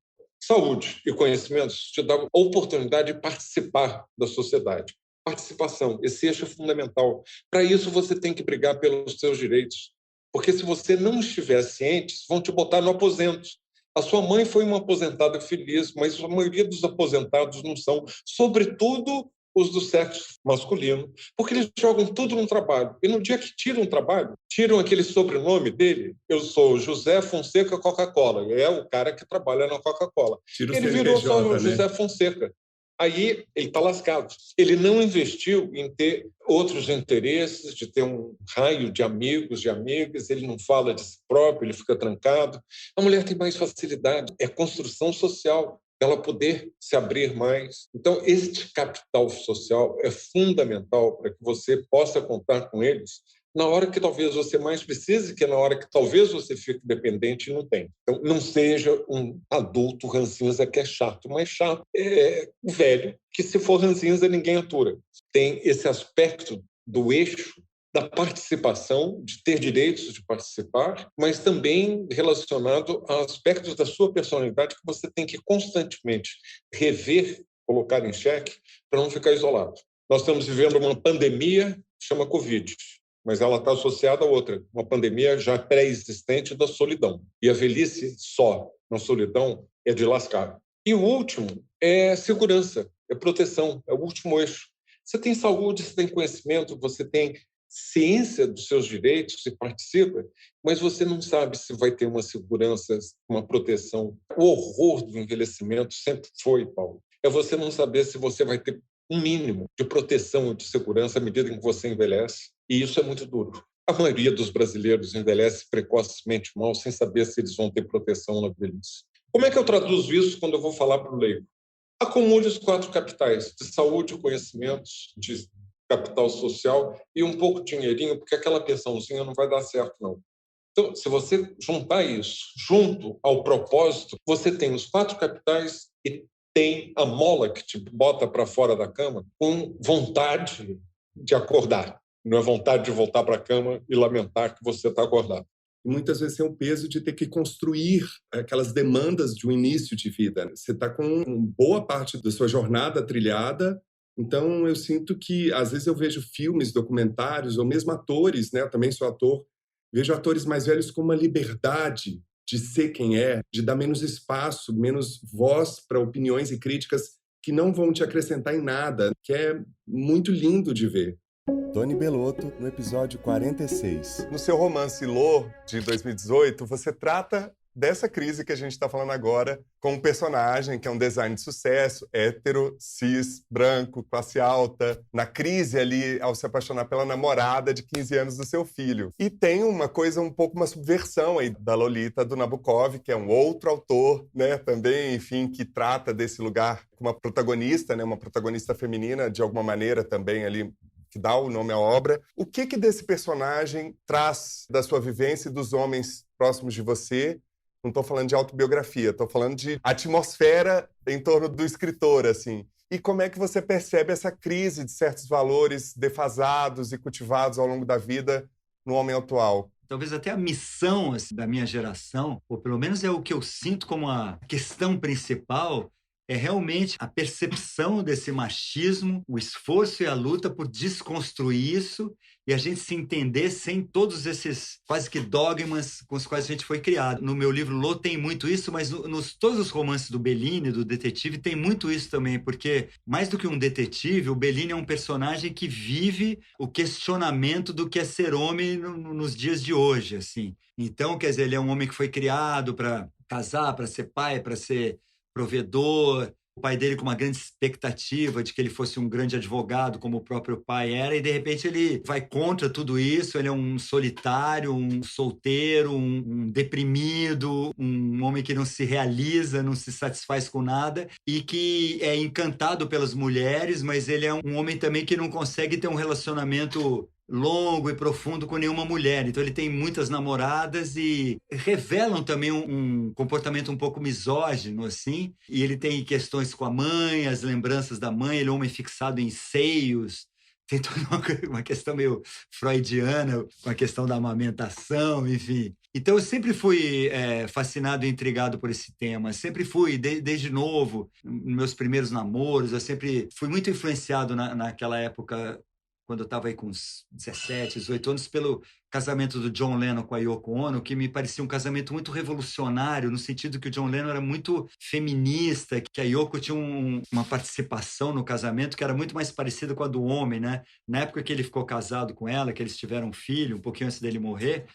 Saúde e conhecimentos te dão a oportunidade de participar da sociedade. Participação, esse eixo é fundamental. Para isso, você tem que brigar pelos seus direitos. Porque se você não estiver ciente, vão te botar no aposento. A sua mãe foi uma aposentada feliz, mas a maioria dos aposentados não são, sobretudo os do sexo masculino, porque eles jogam tudo no trabalho. E no dia que tiram o trabalho, tiram aquele sobrenome dele. Eu sou José Fonseca Coca-Cola. É o cara que trabalha na Coca-Cola. Ele virou só José Fonseca. Aí ele está lascado. Ele não investiu em ter outros interesses, de ter um raio de amigos, de amigas, ele não fala de si próprio, ele fica trancado. A mulher tem mais facilidade, é construção social, ela poder se abrir mais. Então, este capital social é fundamental para que você possa contar com eles na hora que talvez você mais precise, que é na hora que talvez você fique dependente e não tem. Então, não seja um adulto ranzinza que é chato, mas chato é velho, que se for ranzinza ninguém atura. Tem esse aspecto do eixo da participação, de ter direitos de participar, mas também relacionado a aspectos da sua personalidade que você tem que constantemente rever, colocar em xeque, para não ficar isolado. Nós estamos vivendo uma pandemia, chama Covid, mas ela está associada a outra, uma pandemia já pré-existente da solidão. E a velhice só na solidão é de lascar. E o último é segurança, é proteção, é o último eixo. Você tem saúde, você tem conhecimento, você tem ciência dos seus direitos e participa, mas você não sabe se vai ter uma segurança, uma proteção. O horror do envelhecimento sempre foi, Paulo, é você não saber se você vai ter um mínimo de proteção e de segurança à medida em que você envelhece, e isso é muito duro. A maioria dos brasileiros envelhece precocemente mal, sem saber se eles vão ter proteção na velhice. Como é que eu traduzo isso quando eu vou falar para o leigo? Acumule os 4 capitais, de saúde, conhecimentos, de capital social e um pouco de dinheirinho, porque aquela pensãozinha não vai dar certo, não. Então, se você juntar isso junto ao propósito, você tem os 4 capitais e tem a mola que te bota para fora da cama com vontade de acordar. Não é vontade de voltar para a cama e lamentar que você está acordado. Muitas vezes tem o peso de ter que construir aquelas demandas de um início de vida. Você está com boa parte da sua jornada trilhada, então eu sinto que, às vezes eu vejo filmes, documentários, ou mesmo atores, né? Eu também sou ator, vejo atores mais velhos com uma liberdade de ser quem é, de dar menos espaço, menos voz para opiniões e críticas que não vão te acrescentar em nada, que é muito lindo de ver. Tony Bellotto, no episódio 46. No seu romance Lô, de 2018, você trata dessa crise que a gente está falando agora com um personagem que é um design de sucesso, hétero, cis, branco, classe alta, na crise ali ao se apaixonar pela namorada de 15 anos do seu filho. E tem uma coisa, um pouco uma subversão aí da Lolita do Nabokov, que é um outro autor, né, também, enfim, que trata desse lugar com uma protagonista, né, uma protagonista feminina, de alguma maneira também ali, que dá o nome à obra. O que desse personagem traz da sua vivência e dos homens próximos de você? Não estou falando de autobiografia, estou falando de atmosfera em torno do escritor, assim. E como é que você percebe essa crise de certos valores defasados e cultivados ao longo da vida no homem atual? Talvez até a missão assim, da minha geração, ou pelo menos é o que eu sinto como a questão principal, é realmente a percepção desse machismo, o esforço e a luta por desconstruir isso e a gente se entender sem todos esses quase que dogmas com os quais a gente foi criado. No meu livro Lô tem muito isso, mas todos os romances do Bellini, do detetive, tem muito isso também, porque mais do que um detetive, o Bellini é um personagem que vive o questionamento do que é ser homem nos dias de hoje, assim. Então, quer dizer, ele é um homem que foi criado para casar, para ser pai, para ser provedor, o pai dele com uma grande expectativa de que ele fosse um grande advogado, como o próprio pai era, e de repente ele vai contra tudo isso, ele é um solitário, um solteiro, um deprimido, um homem que não se realiza, não se satisfaz com nada, e que é encantado pelas mulheres, mas ele é um homem também que não consegue ter um relacionamento longo e profundo com nenhuma mulher. Então ele tem muitas namoradas e revelam também um comportamento um pouco misógino, assim. E ele tem questões com a mãe, as lembranças da mãe, ele é um homem fixado em seios. Tem toda uma questão meio freudiana, com a questão da amamentação, enfim. Então eu sempre fui fascinado e intrigado por esse tema. Sempre fui, desde novo, nos meus primeiros namoros, eu sempre fui muito influenciado naquela época, quando eu estava aí com uns 17, 18 anos, pelo casamento do John Lennon com a Yoko Ono, que me parecia um casamento muito revolucionário, no sentido que o John Lennon era muito feminista, que a Yoko tinha uma participação no casamento que era muito mais parecida com a do homem, né? Na época que ele ficou casado com ela, que eles tiveram um filho, um pouquinho antes dele morrer,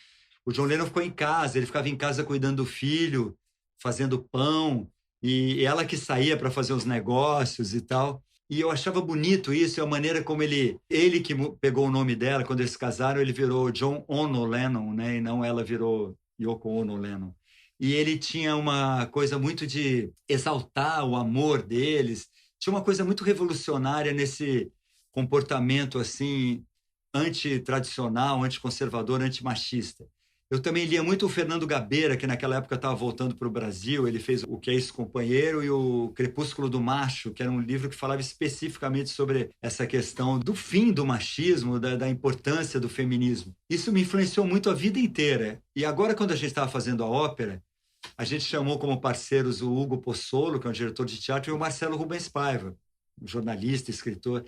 o John Lennon ficou em casa, ele ficava em casa cuidando do filho, fazendo pão, e ela que saía para fazer os negócios e tal. E eu achava bonito isso, e a maneira como ele que pegou o nome dela, quando eles se casaram, ele virou John Ono Lennon, né? E não ela virou Yoko Ono Lennon. E ele tinha uma coisa muito de exaltar o amor deles, tinha uma coisa muito revolucionária nesse comportamento assim, antitradicional, anticonservador, antimachista. Eu também lia muito o Fernando Gabeira, que naquela época estava voltando para o Brasil. Ele fez O Que é Isso, Companheiro e o Crepúsculo do Macho, que era um livro que falava especificamente sobre essa questão do fim do machismo, da importância do feminismo. Isso me influenciou muito a vida inteira. E agora, quando a gente estava fazendo a ópera, a gente chamou como parceiros o Hugo Pozzolo, que é um diretor de teatro, e o Marcelo Rubens Paiva, um jornalista, escritor.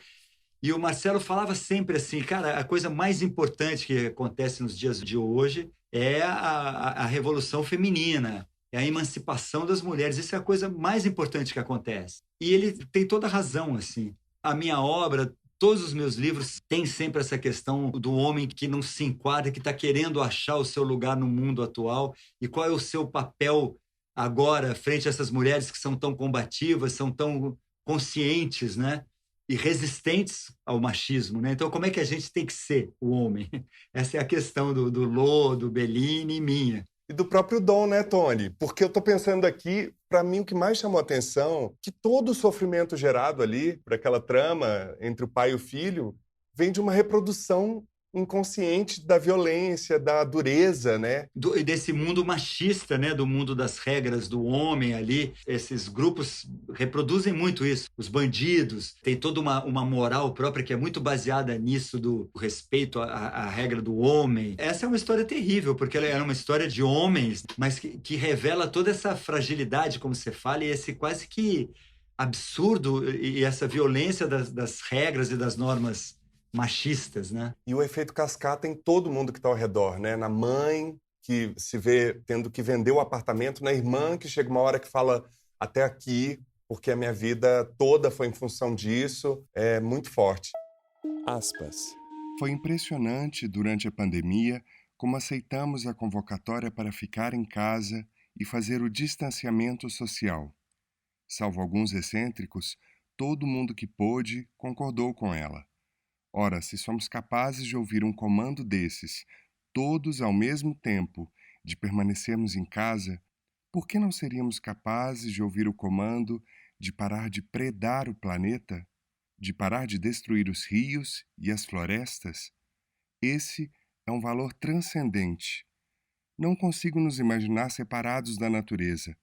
E o Marcelo falava sempre assim, cara, a coisa mais importante que acontece nos dias de hoje é a revolução feminina, é a emancipação das mulheres. Isso é a coisa mais importante que acontece. E ele tem toda a razão, assim. A minha obra, todos os meus livros têm sempre essa questão do homem que não se enquadra, que está querendo achar o seu lugar no mundo atual e qual é o seu papel agora frente a essas mulheres que são tão combativas, são tão conscientes, né? e resistentes ao machismo, né? Então, como é que a gente tem que ser o homem? Essa é a questão do Lô, do Bellini e minha. E do próprio Dom, né, Tony? Porque eu tô pensando aqui, para mim o que mais chamou a atenção, que todo o sofrimento gerado ali, por aquela trama entre o pai e o filho, vem de uma reprodução inconsciente da violência, da dureza, né? Desse mundo machista, né? Do mundo das regras do homem ali. Esses grupos reproduzem muito isso. Os bandidos, tem toda uma moral própria que é muito baseada nisso do respeito à regra do homem. Essa é uma história terrível, porque ela é uma história de homens, mas que revela toda essa fragilidade, como você fala, e esse quase que absurdo e essa violência das regras e das normas machistas, né? E o efeito cascata em todo mundo que está ao redor, né? Na mãe, que se vê tendo que vender o apartamento, na irmã, que chega uma hora que fala até aqui, porque a minha vida toda foi em função disso. É muito forte. Aspas. Foi impressionante durante a pandemia como aceitamos a convocatória para ficar em casa e fazer o distanciamento social. Salvo alguns excêntricos, todo mundo que pôde concordou com ela. Ora, se somos capazes de ouvir um comando desses, todos ao mesmo tempo, de permanecermos em casa, por que não seríamos capazes de ouvir o comando de parar de predar o planeta, de parar de destruir os rios e as florestas? Esse é um valor transcendente. Não consigo nos imaginar separados da natureza.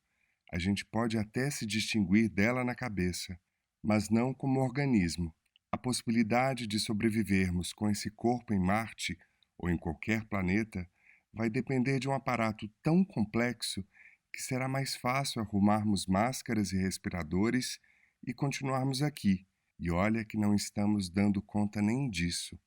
A gente pode até se distinguir dela na cabeça, mas não como organismo. A possibilidade de sobrevivermos com esse corpo em Marte ou em qualquer planeta vai depender de um aparato tão complexo que será mais fácil arrumarmos máscaras e respiradores e continuarmos aqui. E olha que não estamos dando conta nem disso.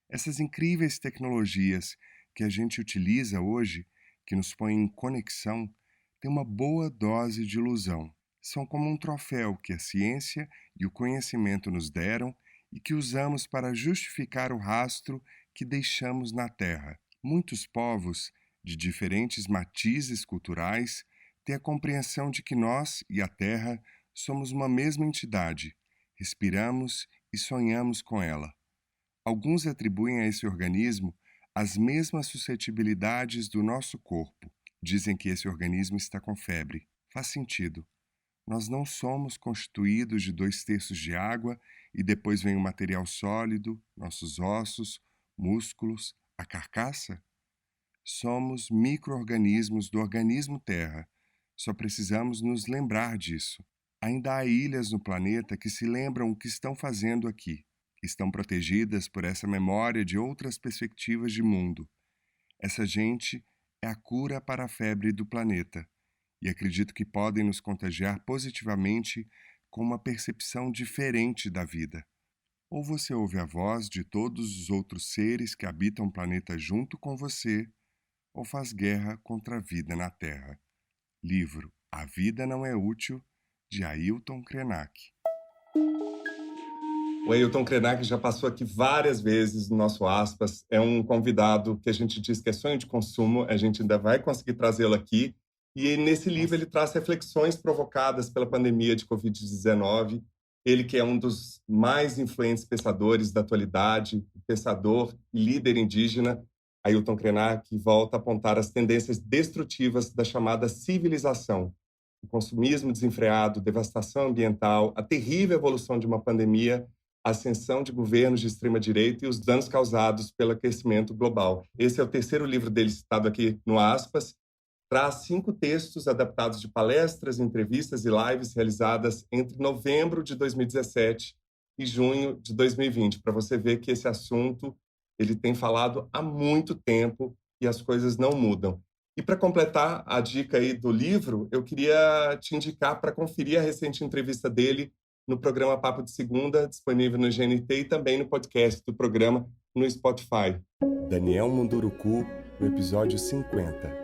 Essas incríveis tecnologias que a gente utiliza hoje, que nos põem em conexão, têm uma boa dose de ilusão. São como um troféu que a ciência e o conhecimento nos deram e que usamos para justificar o rastro que deixamos na Terra. Muitos povos, de diferentes matizes culturais, têm a compreensão de que nós e a Terra somos uma mesma entidade, respiramos e sonhamos com ela. Alguns atribuem a esse organismo as mesmas suscetibilidades do nosso corpo. Dizem que esse organismo está com febre. Faz sentido. Nós não somos constituídos de 2/3 de água e depois vem o material sólido, nossos ossos, músculos, a carcaça? Somos micro-organismos do organismo Terra. Só precisamos nos lembrar disso. Ainda há ilhas no planeta que se lembram o que estão fazendo aqui. Estão protegidas por essa memória de outras perspectivas de mundo. Essa gente é a cura para a febre do planeta. E acredito que podem nos contagiar positivamente com uma percepção diferente da vida. Ou você ouve a voz de todos os outros seres que habitam o planeta junto com você, ou faz guerra contra a vida na Terra. Livro A Vida Não É Útil, de Ailton Krenak. O Ailton Krenak já passou aqui várias vezes no nosso Aspas. É um convidado que a gente diz que é sonho de consumo, a gente ainda vai conseguir trazê-lo aqui. E nesse livro ele traz reflexões provocadas pela pandemia de Covid-19. Ele que é um dos mais influentes pensadores da atualidade, pensador e líder indígena, Ailton Krenak volta a apontar as tendências destrutivas da chamada civilização. O consumismo desenfreado, devastação ambiental, a terrível evolução de uma pandemia, a ascensão de governos de extrema-direita e os danos causados pelo aquecimento global. Esse é o terceiro livro dele citado aqui no Aspas. Traz 5 textos adaptados de palestras, entrevistas e lives realizadas entre novembro de 2017 e junho de 2020, para você ver que esse assunto ele tem falado há muito tempo e as coisas não mudam. E para completar a dica aí do livro, eu queria te indicar para conferir a recente entrevista dele no programa Papo de Segunda, disponível no GNT e também no podcast do programa no Spotify. Daniel Munduruku, no episódio 50.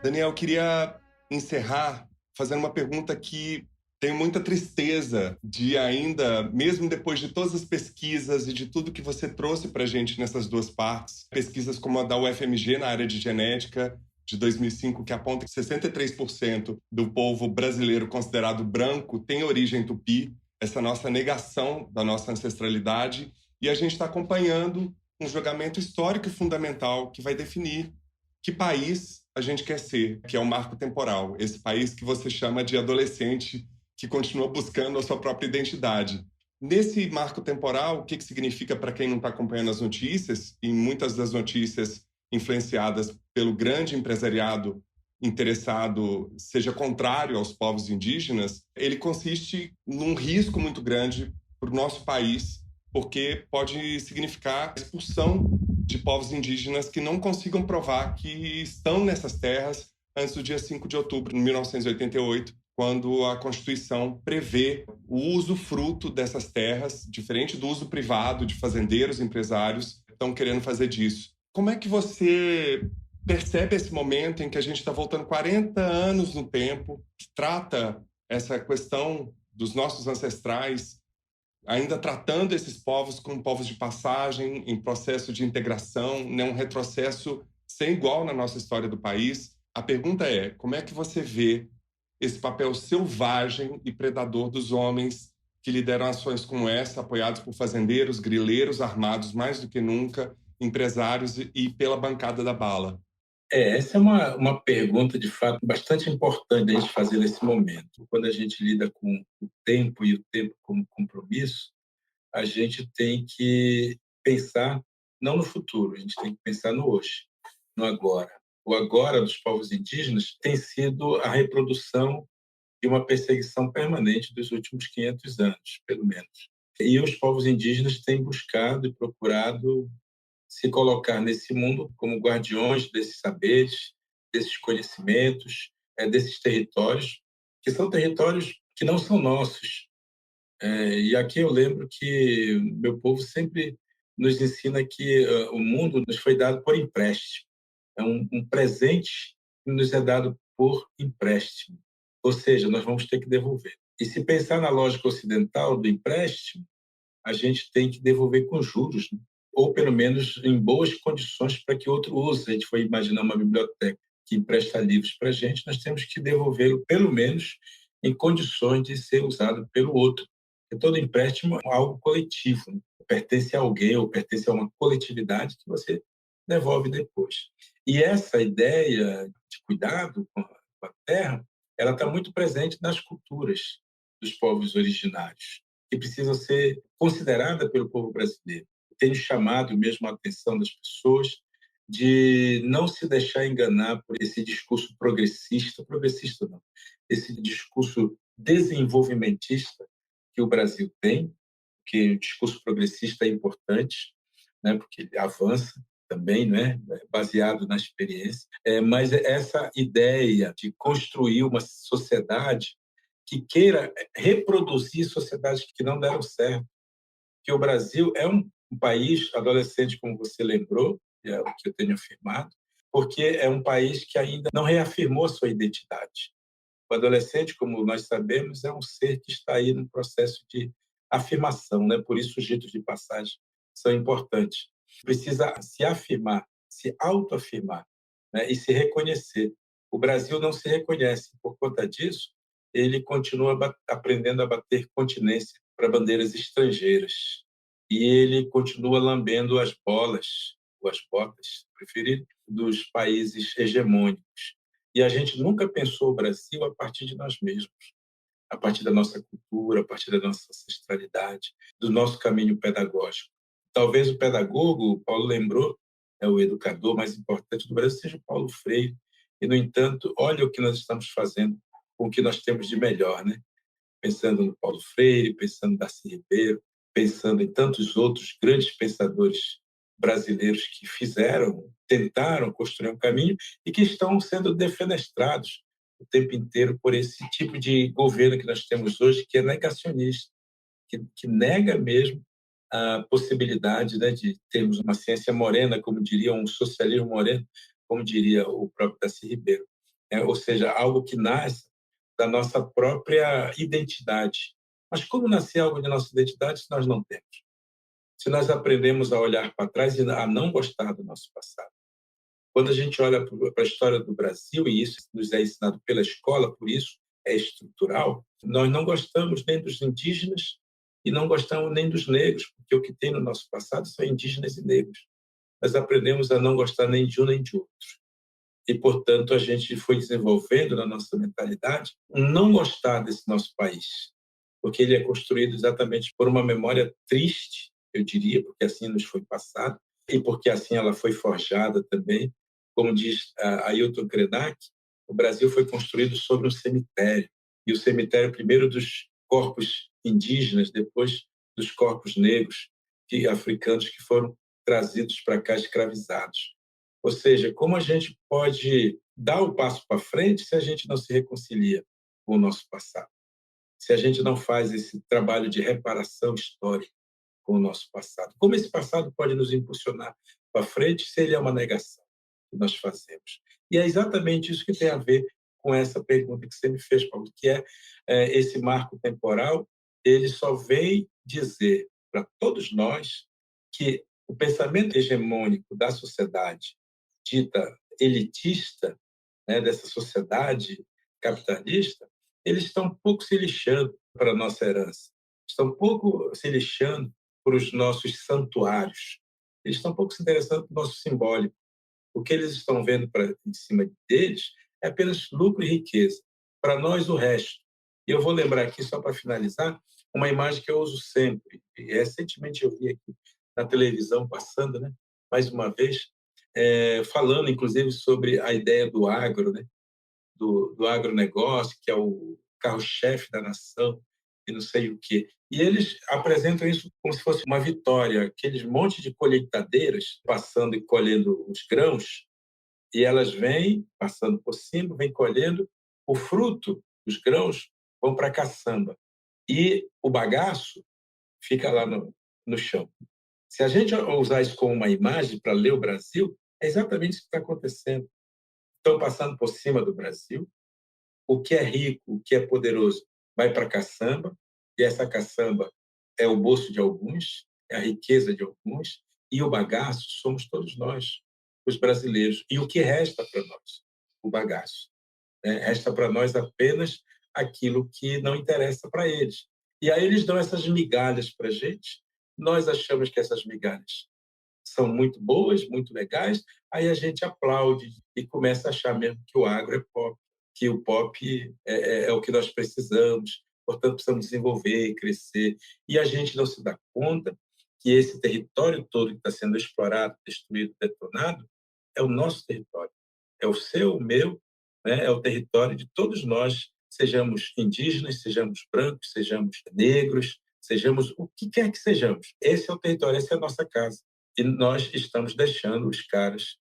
Daniel, eu queria encerrar fazendo uma pergunta que tenho muita tristeza de ainda, mesmo depois de todas as pesquisas e de tudo que você trouxe para a gente nessas 2 partes, pesquisas como a da UFMG na área de genética, de 2005, que aponta que 63% do povo brasileiro considerado branco tem origem tupi, essa nossa negação da nossa ancestralidade, e a gente está acompanhando um julgamento histórico e fundamental que vai definir que país a gente quer ser, que é o marco temporal, esse país que você chama de adolescente que continua buscando a sua própria identidade. Nesse marco temporal, o que significa para quem não está acompanhando as notícias, e muitas das notícias influenciadas pelo grande empresariado interessado, seja contrário aos povos indígenas, ele consiste num risco muito grande para o nosso país, porque pode significar a expulsão de povos indígenas que não consigam provar que estão nessas terras antes do dia 5 de outubro de 1988, quando a Constituição prevê o usufruto dessas terras, diferente do uso privado de fazendeiros, empresários, que estão querendo fazer disso. Como é que você percebe esse momento em que a gente está voltando 40 anos no tempo, que trata essa questão dos nossos ancestrais, ainda tratando esses povos como povos de passagem, em processo de integração, né, um retrocesso sem igual na nossa história do país? A pergunta é, como é que você vê esse papel selvagem e predador dos homens que lideram ações como essa, apoiados por fazendeiros, grileiros armados mais do que nunca, empresários e pela bancada da bala? Essa é uma pergunta, de fato, bastante importante a gente fazer nesse momento. Quando a gente lida com o tempo e o tempo como compromisso, a gente tem que pensar não no futuro, a gente tem que pensar no hoje, no agora. O agora dos povos indígenas tem sido a reprodução de uma perseguição permanente dos últimos 500 anos, pelo menos. E os povos indígenas têm buscado e procurado se colocar nesse mundo como guardiões desses saberes, desses conhecimentos, desses territórios, que são territórios que não são nossos. E aqui eu lembro que meu povo sempre nos ensina que o mundo nos foi dado por empréstimo. É um presente que nos é dado por empréstimo. Ou seja, nós vamos ter que devolver. E se pensar na lógica ocidental do empréstimo, a gente tem que devolver com juros, né? Ou pelo menos em boas condições para que outro use. Se a gente for imaginar uma biblioteca que empresta livros para a gente, nós temos que devolvê-lo pelo menos em condições de ser usado pelo outro. Porque todo empréstimo é algo coletivo, né? Pertence a alguém ou pertence a uma coletividade que você devolve depois. E essa ideia de cuidado com a terra, ela está muito presente nas culturas dos povos originários, que precisam ser considerada pelo povo brasileiro. Tenho chamado mesmo a atenção das pessoas de não se deixar enganar por esse discurso progressista não, esse discurso desenvolvimentista que o Brasil tem, que o discurso progressista é importante, né, porque ele avança também, né, baseado na experiência, mas essa ideia de construir uma sociedade que queira reproduzir sociedades que não deram certo, que o Brasil é um país adolescente, como você lembrou, que é o que eu tenho afirmado, porque é um país que ainda não reafirmou a sua identidade. O adolescente, como nós sabemos, é um ser que está aí no processo de afirmação, né? Por isso os ritos de passagem são importantes. Precisa se afirmar, se autoafirmar, né? E se reconhecer. O Brasil não se reconhece. Por conta disso, ele continua aprendendo a bater continência para bandeiras estrangeiras. E ele continua lambendo as bolas, ou as botas, preferido, dos países hegemônicos. E a gente nunca pensou o Brasil a partir de nós mesmos, a partir da nossa cultura, a partir da nossa ancestralidade, do nosso caminho pedagógico. Talvez o pedagogo, o Paulo lembrou, é o educador mais importante do Brasil, seja o Paulo Freire. E, no entanto, olha o que nós estamos fazendo com o que nós temos de melhor, né? Pensando no Paulo Freire, pensando em Darcy Ribeiro, pensando em tantos outros grandes pensadores brasileiros que tentaram construir um caminho e que estão sendo defenestrados o tempo inteiro por esse tipo de governo que nós temos hoje, que é negacionista, que nega mesmo a possibilidade, né, de termos uma ciência morena, como diria, um socialismo moreno, como diria o próprio Darcy Ribeiro. Ou seja, algo que nasce da nossa própria identidade. Mas como nascer algo de nossa identidade se nós não temos? Se nós aprendemos a olhar para trás e a não gostar do nosso passado. Quando a gente olha para a história do Brasil, e isso nos é ensinado pela escola, por isso é estrutural, nós não gostamos nem dos indígenas e não gostamos nem dos negros, porque o que tem no nosso passado são indígenas e negros. Nós aprendemos a não gostar nem de um nem de outro. E, portanto, a gente foi desenvolvendo na nossa mentalidade um não gostar desse nosso país, porque ele é construído exatamente por uma memória triste, eu diria, porque assim nos foi passado, e porque assim ela foi forjada também. Como diz Ailton Krenak, o Brasil foi construído sobre um cemitério, e o cemitério primeiro dos corpos indígenas, depois dos corpos negros e africanos que foram trazidos para cá escravizados. Ou seja, como a gente pode dar o passo para frente se a gente não se reconcilia com o nosso passado? Se a gente não faz esse trabalho de reparação histórica com o nosso passado? Como esse passado pode nos impulsionar para frente se ele é uma negação que nós fazemos? E é exatamente isso que tem a ver com essa pergunta que você me fez, Paulo, que é esse marco temporal. Ele só vem dizer para todos nós que o pensamento hegemônico da sociedade dita elitista, né, dessa sociedade capitalista, eles estão um pouco se lixando para a nossa herança, estão um pouco se lixando para os nossos santuários, eles estão um pouco se interessando para o nosso simbólico. O que eles estão vendo em cima deles é apenas lucro e riqueza. Para nós, o resto. E eu vou lembrar aqui, só para finalizar, uma imagem que eu uso sempre. E recentemente eu vi aqui na televisão passando, né, mais uma vez, falando, inclusive, sobre a ideia do agro, né, do agronegócio, que é o carro-chefe da nação, e não sei o quê. E eles apresentam isso como se fosse uma vitória, aqueles monte de colheitadeiras passando e colhendo os grãos, e elas vêm passando por cima, vêm colhendo, o fruto dos grãos vão para a caçamba, e o bagaço fica lá no chão. Se a gente usar isso como uma imagem para ler o Brasil, é exatamente isso que está acontecendo. Estão passando por cima do Brasil, o que é rico, o que é poderoso, vai para a caçamba, e essa caçamba é o bolso de alguns, é a riqueza de alguns, e o bagaço somos todos nós, os brasileiros. E o que resta para nós? O bagaço. Resta para nós apenas aquilo que não interessa para eles. E aí eles dão essas migalhas para a gente, nós achamos que essas migalhas são muito boas, muito legais, aí a gente aplaude e começa a achar mesmo que o agro é pop, que o pop é o que nós precisamos, portanto precisamos desenvolver, crescer, e a gente não se dá conta que esse território todo que está sendo explorado, destruído, detonado, é o nosso território, é o seu, o meu, né? É o território de todos nós, sejamos indígenas, sejamos brancos, sejamos negros, sejamos o que quer que sejamos. Esse é o território, essa é a nossa casa. E nós estamos deixando os caras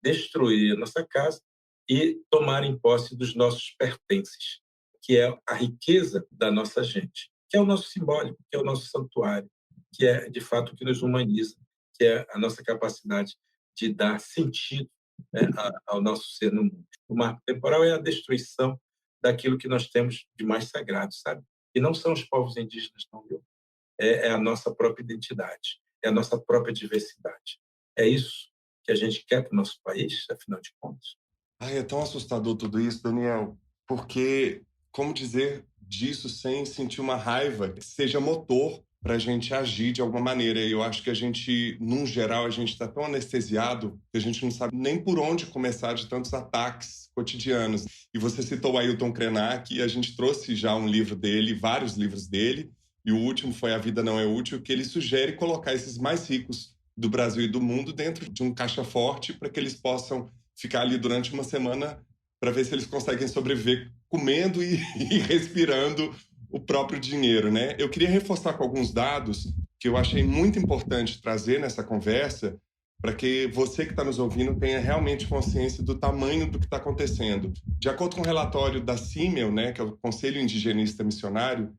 destruir a nossa casa e tomarem posse dos nossos pertences, que é a riqueza da nossa gente, que é o nosso simbólico, que é o nosso santuário, que é, de fato, o que nos humaniza, que é a nossa capacidade de dar sentido, né, ao nosso ser no mundo. O marco temporal é a destruição daquilo que nós temos de mais sagrado, sabe? E não são os povos indígenas, não, viu? É a nossa própria identidade, é a nossa própria diversidade. É isso que a gente quer para o nosso país, afinal de contas. Ai, é tão assustador tudo isso, Daniel, porque como dizer disso sem sentir uma raiva que seja motor para a gente agir de alguma maneira? E eu acho que a gente, num geral, a gente está tão anestesiado que a gente não sabe nem por onde começar de tantos ataques cotidianos. E você citou o Ailton Krenak, e a gente trouxe já um livro dele, vários livros dele, e o último foi A Vida Não é Útil, que ele sugere colocar esses mais ricos do Brasil e do mundo dentro de um caixa forte para que eles possam ficar ali durante uma semana para ver se eles conseguem sobreviver comendo e respirando o próprio dinheiro, né? Eu queria reforçar com alguns dados que eu achei muito importante trazer nessa conversa para que você que está nos ouvindo tenha realmente consciência do tamanho do que está acontecendo. De acordo com o relatório da CIMEL, né, que é o Conselho Indigenista Missionário,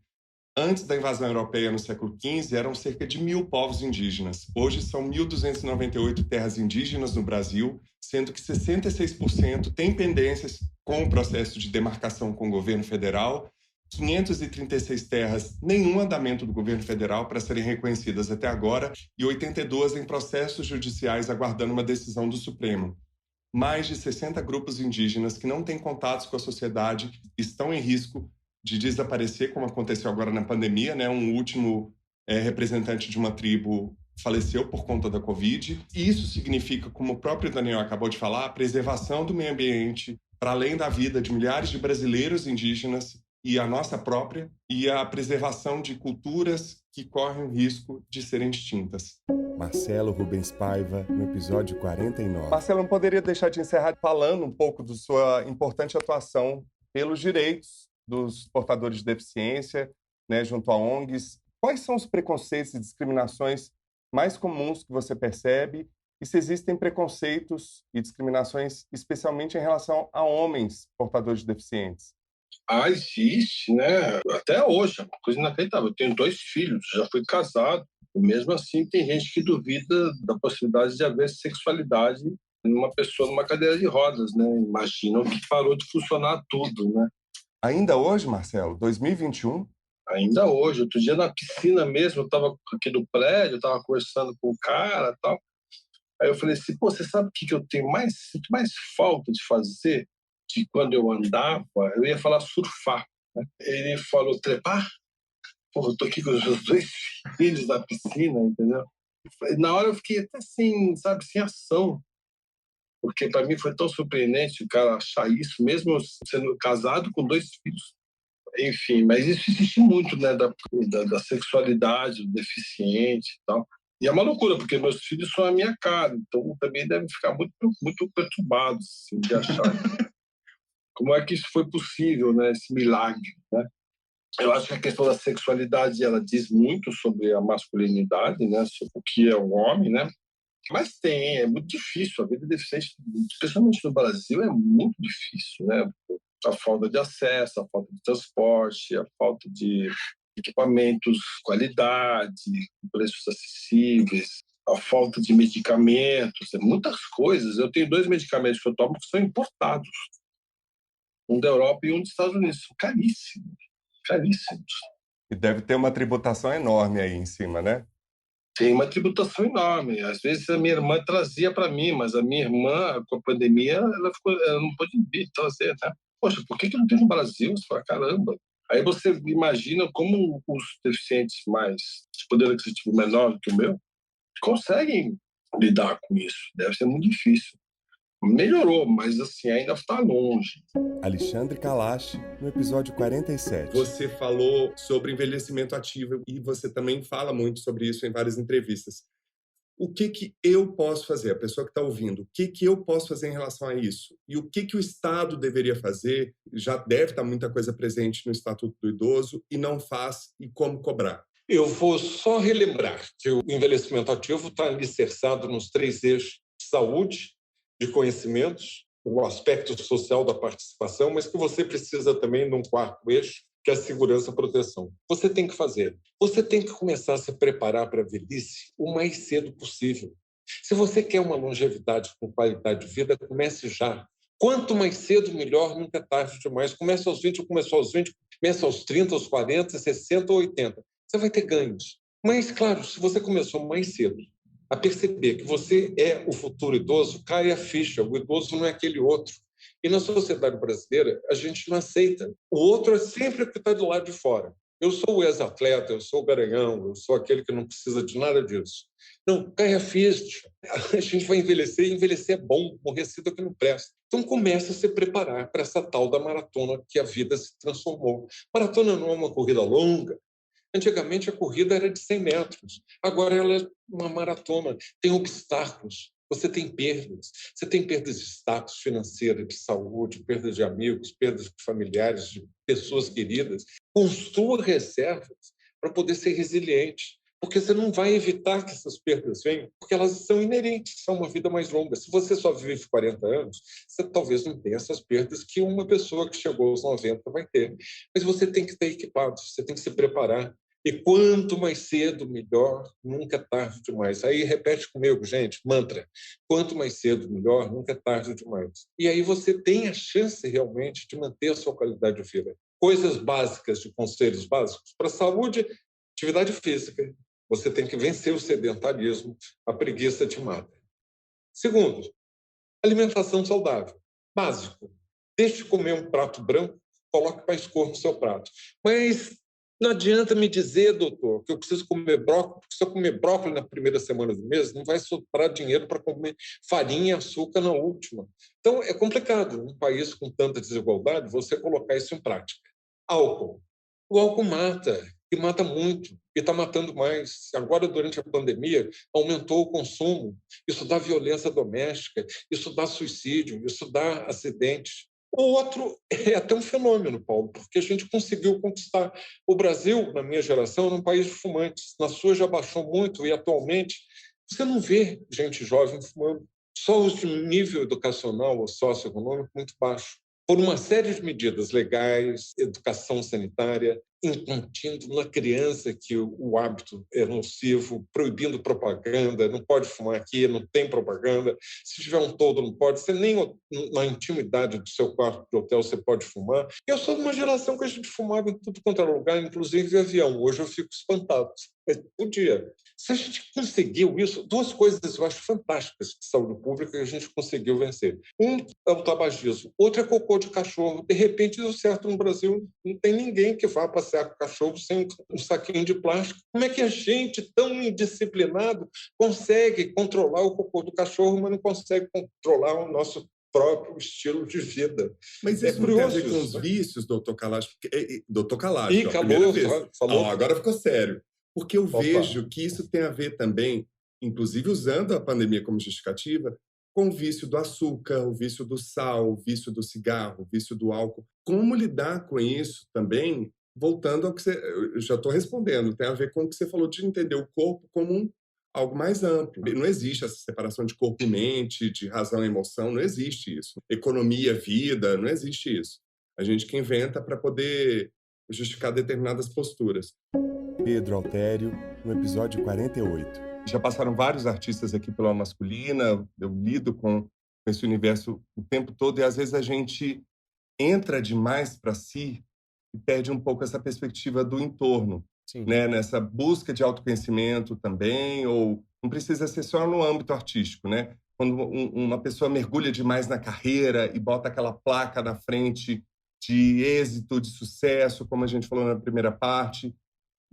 antes da invasão europeia no século XV, eram cerca de 1.000 povos indígenas. Hoje são 1.298 terras indígenas no Brasil, sendo que 66% têm pendências com o processo de demarcação com o governo federal, 536 terras, nenhum andamento do governo federal para serem reconhecidas até agora, e 82 em processos judiciais aguardando uma decisão do Supremo. mais de 60 grupos indígenas que não têm contatos com a sociedade estão em risco de desaparecer, como aconteceu agora na pandemia, né? Um último representante de uma tribo faleceu por conta da Covid. E isso significa, como o próprio Daniel acabou de falar, a preservação do meio ambiente, para além da vida de milhares de brasileiros indígenas e a nossa própria, e a preservação de culturas que correm o risco de serem extintas. Marcelo Rubens Paiva, no episódio 49. Marcelo, não poderia deixar de encerrar falando um pouco da sua importante atuação pelos direitos dos portadores de deficiência, né, junto a ONGs. Quais são os preconceitos e discriminações mais comuns que você percebe? E se existem preconceitos e discriminações, especialmente em relação a homens portadores de deficientes? Existe, né? Até hoje, é uma coisa inacreditável. Eu tenho 2 filhos, já fui casado. E mesmo assim, tem gente que duvida da possibilidade de haver sexualidade numa pessoa numa cadeira de rodas, né? Imaginam que parou de funcionar tudo, né? Ainda hoje, Marcelo, 2021? Ainda hoje. Outro dia na piscina mesmo, eu estava aqui do prédio, eu estava conversando com o cara e tal. Aí eu falei assim, pô, você sabe o que eu sinto mais falta de fazer? De quando eu andava, eu ia falar surfar, né? Ele falou trepar? Pô, eu tô aqui com os meus 2 filhos na piscina, entendeu? Na hora eu fiquei até sem, sabe, sem ação. Porque para mim foi tão surpreendente o cara achar isso, mesmo sendo casado com 2 filhos. Enfim, mas isso existe muito, né, da sexualidade, do deficiente e tal. E é uma loucura, porque meus filhos são a minha cara, então também devem ficar muito, muito perturbados assim, de achar como é que isso foi possível, né, esse milagre, né? Eu acho que a questão da sexualidade ela diz muito sobre a masculinidade, né, sobre o que é o homem, né? Mas é muito difícil. A vida deficiente, especialmente no Brasil, é muito difícil, né? A falta de acesso, a falta de transporte, a falta de equipamentos, qualidade, preços acessíveis, a falta de medicamentos, muitas coisas. Eu tenho 2 medicamentos que eu tomo que são importados, um da Europa e um dos Estados Unidos, são caríssimos, caríssimos. E deve ter uma tributação enorme aí em cima, né? Tem uma tributação enorme. Às vezes a minha irmã trazia para mim, mas a minha irmã, com a pandemia, ela não pôde vir trazer, né? Poxa, por que não tem no Brasil? Você fala, caramba. Aí você imagina como os deficientes mais de poder aquisitivo menor do que o meu conseguem lidar com isso. Deve ser muito difícil. Melhorou, mas assim, ainda está longe. Alexandre Kalash, no episódio 47. Você falou sobre envelhecimento ativo e você também fala muito sobre isso em várias entrevistas. O que eu posso fazer? A pessoa que está ouvindo, o que eu posso fazer em relação a isso? E o que o Estado deveria fazer? Já deve estar muita coisa presente no Estatuto do Idoso e não faz, e como cobrar? Eu vou só relembrar que o envelhecimento ativo está alicerçado nos 3 eixos: saúde, de conhecimentos, o aspecto social da participação, mas que você precisa também de um 4º eixo, que é a segurança e proteção. Você tem que fazer. Você tem que começar a se preparar para a velhice o mais cedo possível. Se você quer uma longevidade com qualidade de vida, comece já. Quanto mais cedo, melhor, nunca é tarde demais. Comece aos 20, começou aos 20, comece aos 30, aos 40, 60 ou 80. Você vai ter ganhos. Mas, claro, se você começou mais cedo a perceber que você é o futuro idoso, cai a ficha. O idoso não é aquele outro. E na sociedade brasileira, a gente não aceita. O outro é sempre o que está do lado de fora. Eu sou o ex-atleta, eu sou o garanhão, eu sou aquele que não precisa de nada disso. Não, cai a ficha. A gente vai envelhecer, e envelhecer é bom, morrer cedo é que não presta. Então começa a se preparar para essa tal da maratona que a vida se transformou. Maratona não é uma corrida longa. Antigamente a corrida era de 100 metros, agora ela é uma maratona, tem obstáculos, você tem perdas. Você tem perdas de status financeiro, de saúde, perdas de amigos, perdas de familiares, de pessoas queridas. Construa reservas para poder ser resiliente, porque você não vai evitar que essas perdas venham, porque elas são inerentes a uma vida mais longa. Se você só vive 40 anos, você talvez não tenha essas perdas que uma pessoa que chegou aos 90 vai ter. Mas você tem que estar equipado, você tem que se preparar. E quanto mais cedo, melhor, nunca é tarde demais. Aí repete comigo, gente, mantra. Quanto mais cedo, melhor, nunca é tarde demais. E aí você tem a chance realmente de manter a sua qualidade de vida. Coisas básicas, de conselhos básicos. Para a saúde, atividade física. Você tem que vencer o sedentarismo, a preguiça te mata. Segundo, Alimentação saudável, básico. Deixe de comer um prato branco, coloque paiscor no seu prato. Mas não adianta me dizer, doutor, que eu preciso comer brócolis, porque se eu comer brócolis na primeira semana do mês, não vai sobrar dinheiro para comer farinha e açúcar na última. Então, é complicado, num país com tanta desigualdade, você colocar isso em prática. Álcool. O álcool mata, e mata muito, e está matando mais. Agora, durante a pandemia, aumentou o consumo. Isso dá violência doméstica, isso dá suicídio, isso dá acidente. O outro é até um fenômeno, Paulo, porque a gente conseguiu conquistar. O Brasil, na minha geração, era um país de fumantes. Na sua já baixou muito e, atualmente, você não vê gente jovem fumando. Só os de nível educacional ou socioeconômico muito baixo. Por uma série de medidas legais, educação sanitária, incutindo na criança que o hábito é nocivo, proibindo propaganda, não pode fumar aqui, não tem propaganda, se tiver um toldo não pode, você nem na intimidade do seu quarto de hotel você pode fumar. Eu sou de uma geração que a gente fumava em tudo quanto era lugar, inclusive avião. Hoje eu fico espantado. Mas podia. Se a gente conseguiu isso, duas coisas eu acho fantásticas de saúde pública que a gente conseguiu vencer. Um é o tabagismo, outro é cocô de cachorro. De repente, deu certo no Brasil, não tem ninguém que vá passear com o cachorro sem um saquinho de plástico. Como é que a gente, tão indisciplinado, consegue controlar o cocô do cachorro, mas não consegue controlar o nosso próprio estilo de vida? Mas isso não tem a ver com os vícios, doutor Kalash? Doutor Kalash, Ih, acabou, falou. Agora ficou sério. Porque eu vejo que isso tem a ver também, inclusive usando a pandemia como justificativa, com o vício do açúcar, o vício do sal, o vício do cigarro, o vício do álcool. Como lidar com isso também, voltando ao que você... Eu já estou respondendo, tem a ver com o que você falou de entender o corpo como algo mais amplo. Não existe essa separação de corpo e mente, de razão e emoção, não existe isso. Economia, vida, não existe isso. A gente que inventa para poder justificar determinadas posturas. Pedro Altério, no episódio 48. Já passaram vários artistas aqui pela Masculina, eu lido com esse universo o tempo todo e às vezes a gente entra demais para si e perde um pouco essa perspectiva do entorno, né? Nessa busca de autoconhecimento também, ou não precisa ser só no âmbito artístico, né? Quando uma pessoa mergulha demais na carreira e bota aquela placa na frente de êxito, de sucesso, como a gente falou na primeira parte,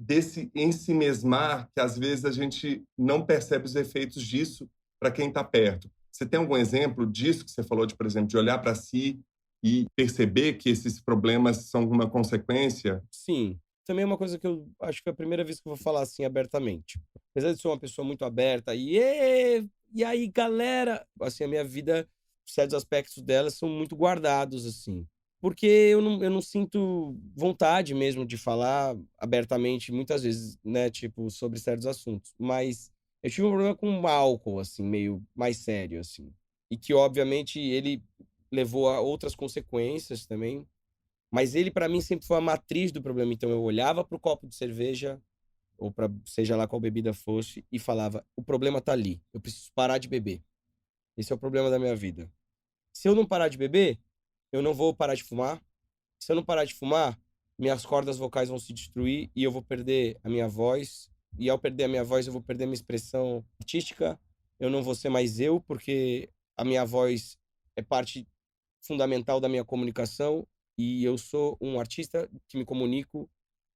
desse ensimesmar que às vezes a gente não percebe os efeitos disso para quem está perto. Você tem algum exemplo disso que você falou, por exemplo, de olhar para si e perceber que esses problemas são uma consequência? Sim. Também é uma coisa que eu acho que é a primeira vez que eu vou falar assim abertamente. Apesar de ser uma pessoa muito aberta e aí, galera, assim, a minha vida, certos aspectos dela são muito guardados, assim. Porque eu não sinto vontade mesmo de falar abertamente, muitas vezes, né, tipo, sobre certos assuntos. Mas eu tive um problema com álcool, assim, meio mais sério, assim. E que, obviamente, ele levou a outras consequências também. Mas ele, pra mim, sempre foi a matriz do problema. Então, eu olhava pro copo de cerveja, ou pra seja lá qual bebida fosse, e falava, o problema tá ali. Eu preciso parar de beber. Esse é o problema da minha vida. Se eu não parar de beber, eu não vou parar de fumar. Se eu não parar de fumar, minhas cordas vocais vão se destruir e eu vou perder a minha voz. E ao perder a minha voz, eu vou perder a minha expressão artística. Eu não vou ser mais eu, porque a minha voz é parte fundamental da minha comunicação. E eu sou um artista que me comunico.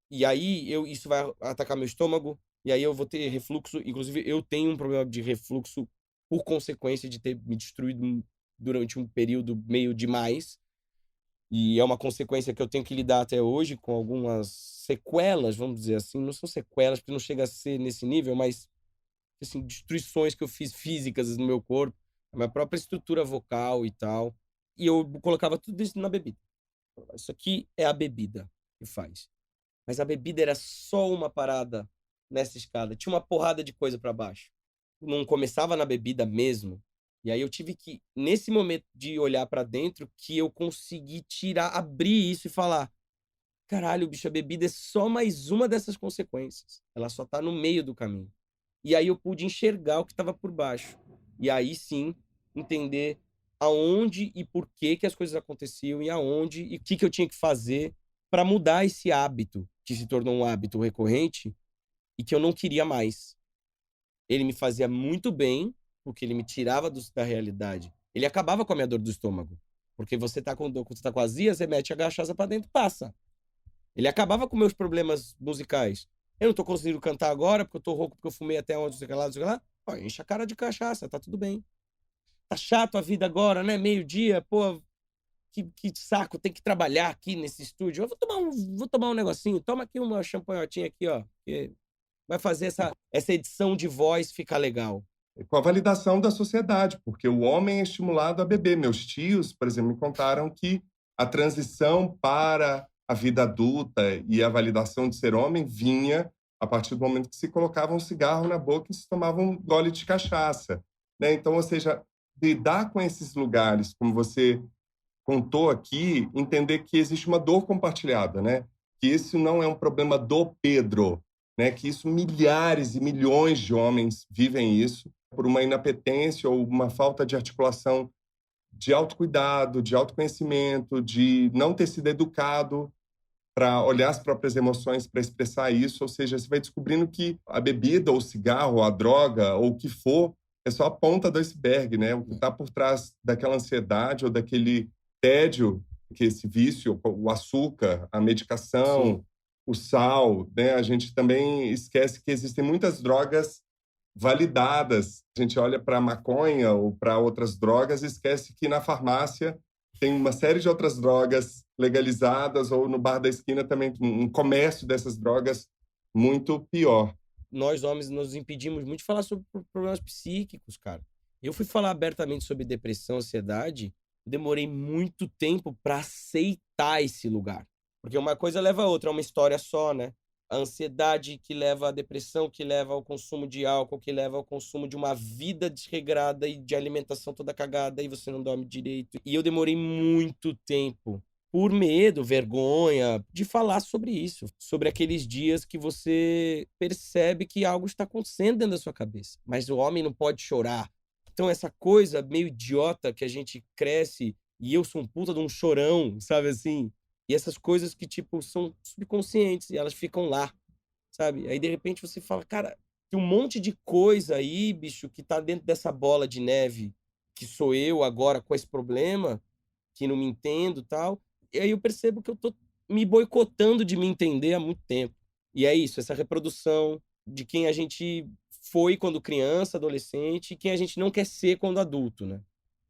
E aí, isso vai atacar meu estômago. E aí eu vou ter refluxo. Inclusive, eu tenho um problema de refluxo por consequência de ter me destruído durante um período meio demais. E é uma consequência que eu tenho que lidar até hoje com algumas sequelas, vamos dizer assim. Não são sequelas, porque não chega a ser nesse nível, mas assim, destruições que eu fiz físicas no meu corpo, a minha própria estrutura vocal e tal. E eu colocava tudo isso na bebida. Isso aqui é a bebida que faz. Mas a bebida era só uma parada nessa escada. Tinha uma porrada de coisa pra baixo. Não começava na bebida mesmo. E aí eu tive que, nesse momento de olhar pra dentro, que eu consegui abrir isso e falar, caralho, bicho, a bebida é só mais uma dessas consequências. Ela só tá no meio do caminho. E aí eu pude enxergar o que tava por baixo. E aí sim, entender aonde e por que as coisas aconteciam e aonde e o que eu tinha que fazer para mudar esse hábito, que se tornou um hábito recorrente e que eu não queria mais. Ele me fazia muito bem, porque ele me tirava da realidade Ele acabava com a minha dor do estômago. Porque você tá com dor, quando você tá com azia, você mete a cachaça pra dentro e passa. Ele acabava com meus problemas musicais. Eu não tô conseguindo cantar agora, porque eu tô rouco, porque eu fumei até onde, não sei o que lá. Pô, enche a cara de cachaça, tá tudo bem. Tá chato a vida agora, né? Meio-dia, pô, que saco, tem que trabalhar aqui nesse estúdio. Eu vou tomar um negocinho, toma aqui uma champanhotinha aqui, ó. Que vai fazer essa edição de voz ficar legal. Com a validação da sociedade, porque o homem é estimulado a beber. Meus tios, por exemplo, me contaram que a transição para a vida adulta e a validação de ser homem vinha a partir do momento que se colocava um cigarro na boca e se tomava um gole de cachaça, né? Então, ou seja, lidar com esses lugares, como você contou aqui, entender que existe uma dor compartilhada, né? Que isso não é um problema do Pedro, né? Que isso milhares e milhões de homens vivem isso por uma inapetência ou uma falta de articulação de autocuidado, de autoconhecimento, de não ter sido educado para olhar as próprias emoções, para expressar isso. Ou seja, você vai descobrindo que a bebida, ou o cigarro, ou a droga, ou o que for, é só a ponta do iceberg, né? O que está por trás daquela ansiedade ou daquele tédio, que esse vício, o açúcar, a medicação, sim, o sal, né? A gente também esquece que existem muitas drogas validadas. A gente olha para a maconha ou para outras drogas e esquece que na farmácia tem uma série de outras drogas legalizadas, ou no bar da esquina também um comércio dessas drogas muito pior. Nós, homens, nos impedimos muito de falar sobre problemas psíquicos, cara. Eu fui falar abertamente sobre depressão, ansiedade, demorei muito tempo para aceitar esse lugar. Porque uma coisa leva a outra, é uma história só, né? A ansiedade que leva à depressão, que leva ao consumo de álcool, que leva ao consumo de uma vida desregrada e de alimentação toda cagada, e você não dorme direito. E eu demorei muito tempo, por medo, vergonha, de falar sobre isso. Sobre aqueles dias que você percebe que algo está acontecendo dentro da sua cabeça. Mas o homem não pode chorar. Então essa coisa meio idiota que a gente cresce, e eu sou um puta de um chorão, sabe assim? E essas coisas que, tipo, são subconscientes e elas ficam lá, sabe? Aí, de repente, você fala, cara, tem um monte de coisa aí, bicho, que tá dentro dessa bola de neve, que sou eu agora com esse problema, que não me entendo e tal. E aí eu percebo que eu tô me boicotando de me entender há muito tempo. E é isso, essa reprodução de quem a gente foi quando criança, adolescente, e quem a gente não quer ser quando adulto, né?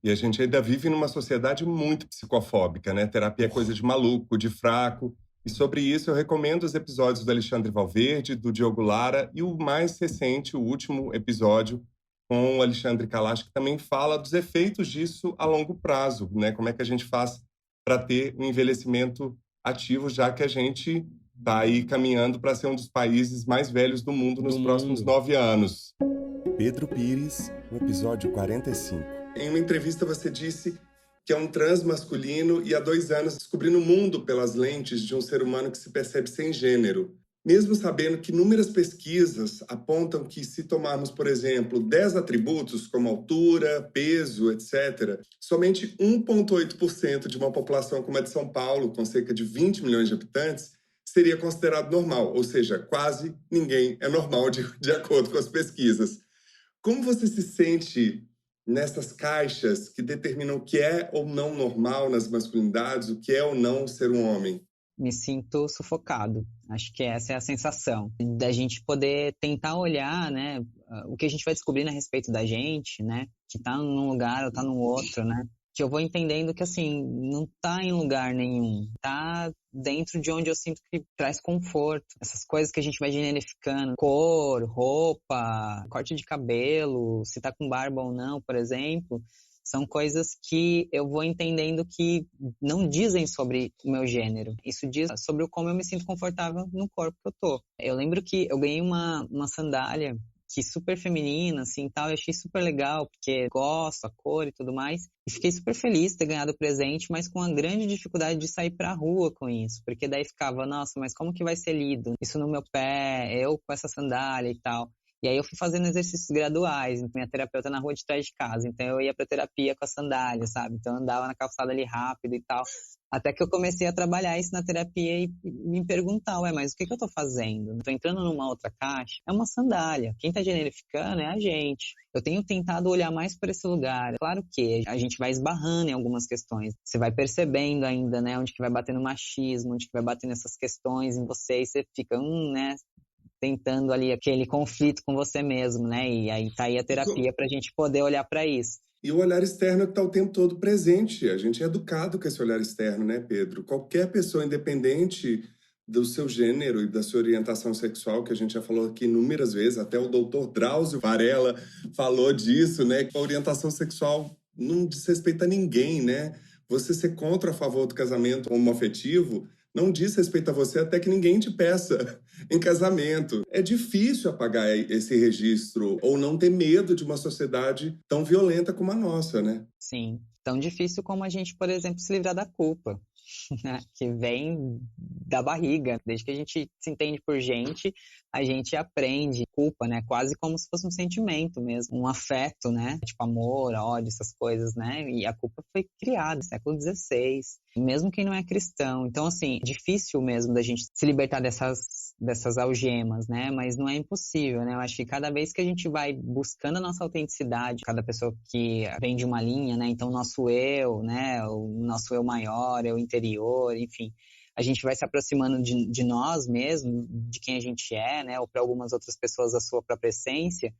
E a gente ainda vive numa sociedade muito psicofóbica, né? Terapia é coisa de maluco, de fraco. E sobre isso eu recomendo os episódios do Alexandre Valverde, do Diogo Lara e o mais recente, o último episódio com o Alexandre Kalash, que também fala dos efeitos disso a longo prazo, né? Como é que a gente faz para ter um envelhecimento ativo, já que a gente está aí caminhando para ser um dos países mais velhos do mundo nos próximos 9 anos. Pedro Pires, no episódio 45. Em uma entrevista você disse que é um transmasculino e há 2 anos descobrindo o mundo pelas lentes de um ser humano que se percebe sem gênero. Mesmo sabendo que inúmeras pesquisas apontam que se tomarmos, por exemplo, 10 atributos como altura, peso, etc., somente 1,8% de uma população como a de São Paulo, com cerca de 20 milhões de habitantes, seria considerado normal. Ou seja, quase ninguém é normal de acordo com as pesquisas. Como você se sente nessas caixas que determinam o que é ou não normal nas masculinidades, o que é ou não ser um homem? Me sinto sufocado. Acho que essa é a sensação. Da gente poder tentar olhar, né, o que a gente vai descobrindo a respeito da gente, né, que tá num lugar ou tá no outro, né, que eu vou entendendo que, assim, não tá em lugar nenhum. Tá dentro de onde eu sinto que traz conforto. Essas coisas que a gente vai generificando. Cor, roupa, corte de cabelo, se tá com barba ou não, por exemplo. São coisas que eu vou entendendo que não dizem sobre o meu gênero. Isso diz sobre como eu me sinto confortável no corpo que eu tô. Eu lembro que eu ganhei uma sandália que super feminina, assim, tal, eu achei super legal, porque gosto, a cor e tudo mais. E fiquei super feliz de ter ganhado o presente, mas com uma grande dificuldade de sair pra rua com isso. Porque daí ficava, nossa, mas como que vai ser lido? Isso no meu pé, eu com essa sandália e tal. E aí eu fui fazendo exercícios graduais. Minha terapeuta na rua de trás de casa. Então eu ia pra terapia com a sandália, sabe? Então eu andava na calçada ali rápido e tal. Até que eu comecei a trabalhar isso na terapia e me perguntar, mas o que eu tô fazendo? Tô entrando numa outra caixa? É uma sandália. Quem tá generificando é a gente. Eu tenho tentado olhar mais por esse lugar. Claro que a gente vai esbarrando em algumas questões. Você vai percebendo ainda, né? Onde que vai batendo machismo, onde que vai batendo essas questões em você. E você fica, né? Tentando ali aquele conflito com você mesmo, né? E aí tá aí a terapia pra gente poder olhar pra isso. E o olhar externo está o tempo todo presente. A gente é educado com esse olhar externo, né, Pedro? Qualquer pessoa, independente do seu gênero e da sua orientação sexual, que a gente já falou aqui inúmeras vezes, até o doutor Drauzio Varela falou disso, né? Que a orientação sexual não diz respeito a ninguém, né? Você ser contra ou a favor do casamento homoafetivo não diz respeito a você até que ninguém te peça em casamento. É difícil apagar esse registro ou não ter medo de uma sociedade tão violenta como a nossa, né? Sim, tão difícil como a gente, por exemplo, se livrar da culpa, né? Que vem da barriga. Desde que a gente se entende por gente, a gente aprende culpa, né? Quase como se fosse um sentimento mesmo, um afeto, né? Tipo amor, ódio, essas coisas, né? E a culpa foi criada no século XVI, mesmo quem não é cristão. Então, assim, difícil mesmo da gente se libertar dessas algemas, né? Mas não é impossível, né? Eu acho que cada vez que a gente vai buscando a nossa autenticidade, cada pessoa que vem de uma linha, né? Então, o nosso eu, né? O nosso eu maior, eu interior, enfim, a gente vai se aproximando de nós mesmos, de quem a gente é, né? Ou para algumas outras pessoas a sua própria essência,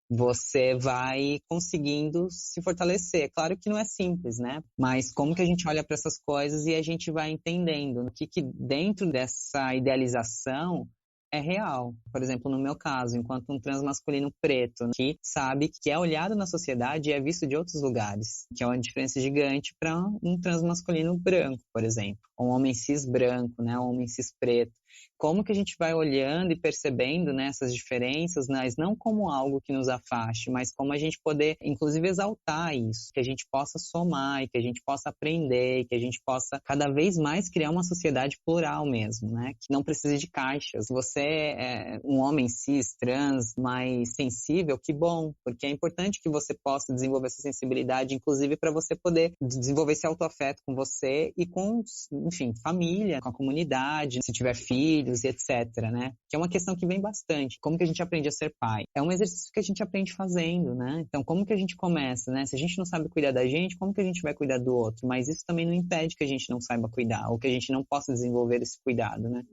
você vai conseguindo se fortalecer. Claro que não é simples, né? Mas como que a gente olha para essas coisas e a gente vai entendendo o que dentro dessa idealização é real. Por exemplo, no meu caso, enquanto um transmasculino preto, que sabe que é olhado na sociedade e é visto de outros lugares, que é uma diferença gigante para um transmasculino branco, por exemplo. Um homem cis branco, né? Um homem cis preto. Como que a gente vai olhando e percebendo, né, essas diferenças, mas não como algo que nos afaste, mas como a gente poder, inclusive, exaltar isso, que a gente possa somar e que a gente possa aprender, que a gente possa cada vez mais criar uma sociedade plural mesmo, né, que não precise de caixas. Você é um homem cis, trans, mais sensível, que bom, porque é importante que você possa desenvolver essa sensibilidade, inclusive para você poder desenvolver esse autoafeto com você e com, enfim, família, com a comunidade, se tiver filhos e etc, né? Que é uma questão que vem bastante. Como que a gente aprende a ser pai? É um exercício que a gente aprende fazendo, né? Então, como que a gente começa, né? Se a gente não sabe cuidar da gente, como que a gente vai cuidar do outro? Mas isso também não impede que a gente não saiba cuidar, ou que a gente não possa desenvolver esse cuidado, né?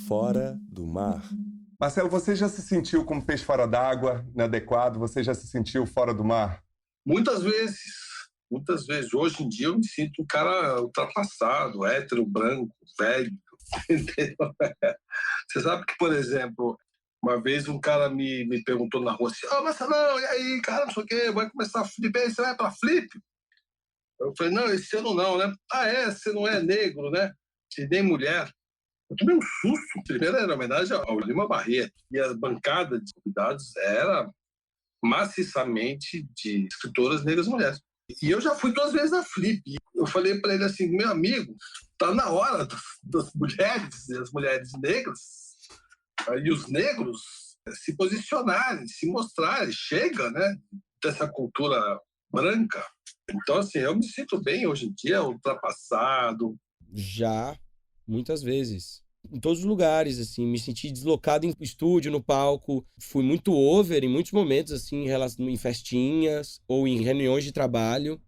Fora do mar. Marcelo, você já se sentiu como peixe fora d'água, inadequado? Você já se sentiu fora do mar? Muitas vezes. Muitas vezes. Hoje em dia eu me sinto um cara ultrapassado, hétero, branco, velho. Entendeu? Você sabe que, por exemplo, uma vez um cara me perguntou na rua assim, Marcelão, e aí, cara, não sei o quê, vai começar a flip, aí você vai pra flip? Eu falei, não, esse ano não, né? Você não é negro, né? E nem mulher. Eu tomei um susto. Primeiro era homenagem ao Lima Barreto. E a bancada de convidados era maciçamente de escritoras negras mulheres. E eu já fui 2 vezes na Flip. Eu falei para ele assim, meu amigo, tá na hora das mulheres, as mulheres negras e os negros se posicionarem, se mostrarem. Chega, né, dessa cultura branca. Então, assim, eu me sinto bem hoje em dia, ultrapassado. Já, muitas vezes. Em todos os lugares, assim, me senti deslocado em estúdio, no palco. Fui muito over em muitos momentos, assim, em festinhas ou em reuniões de trabalho.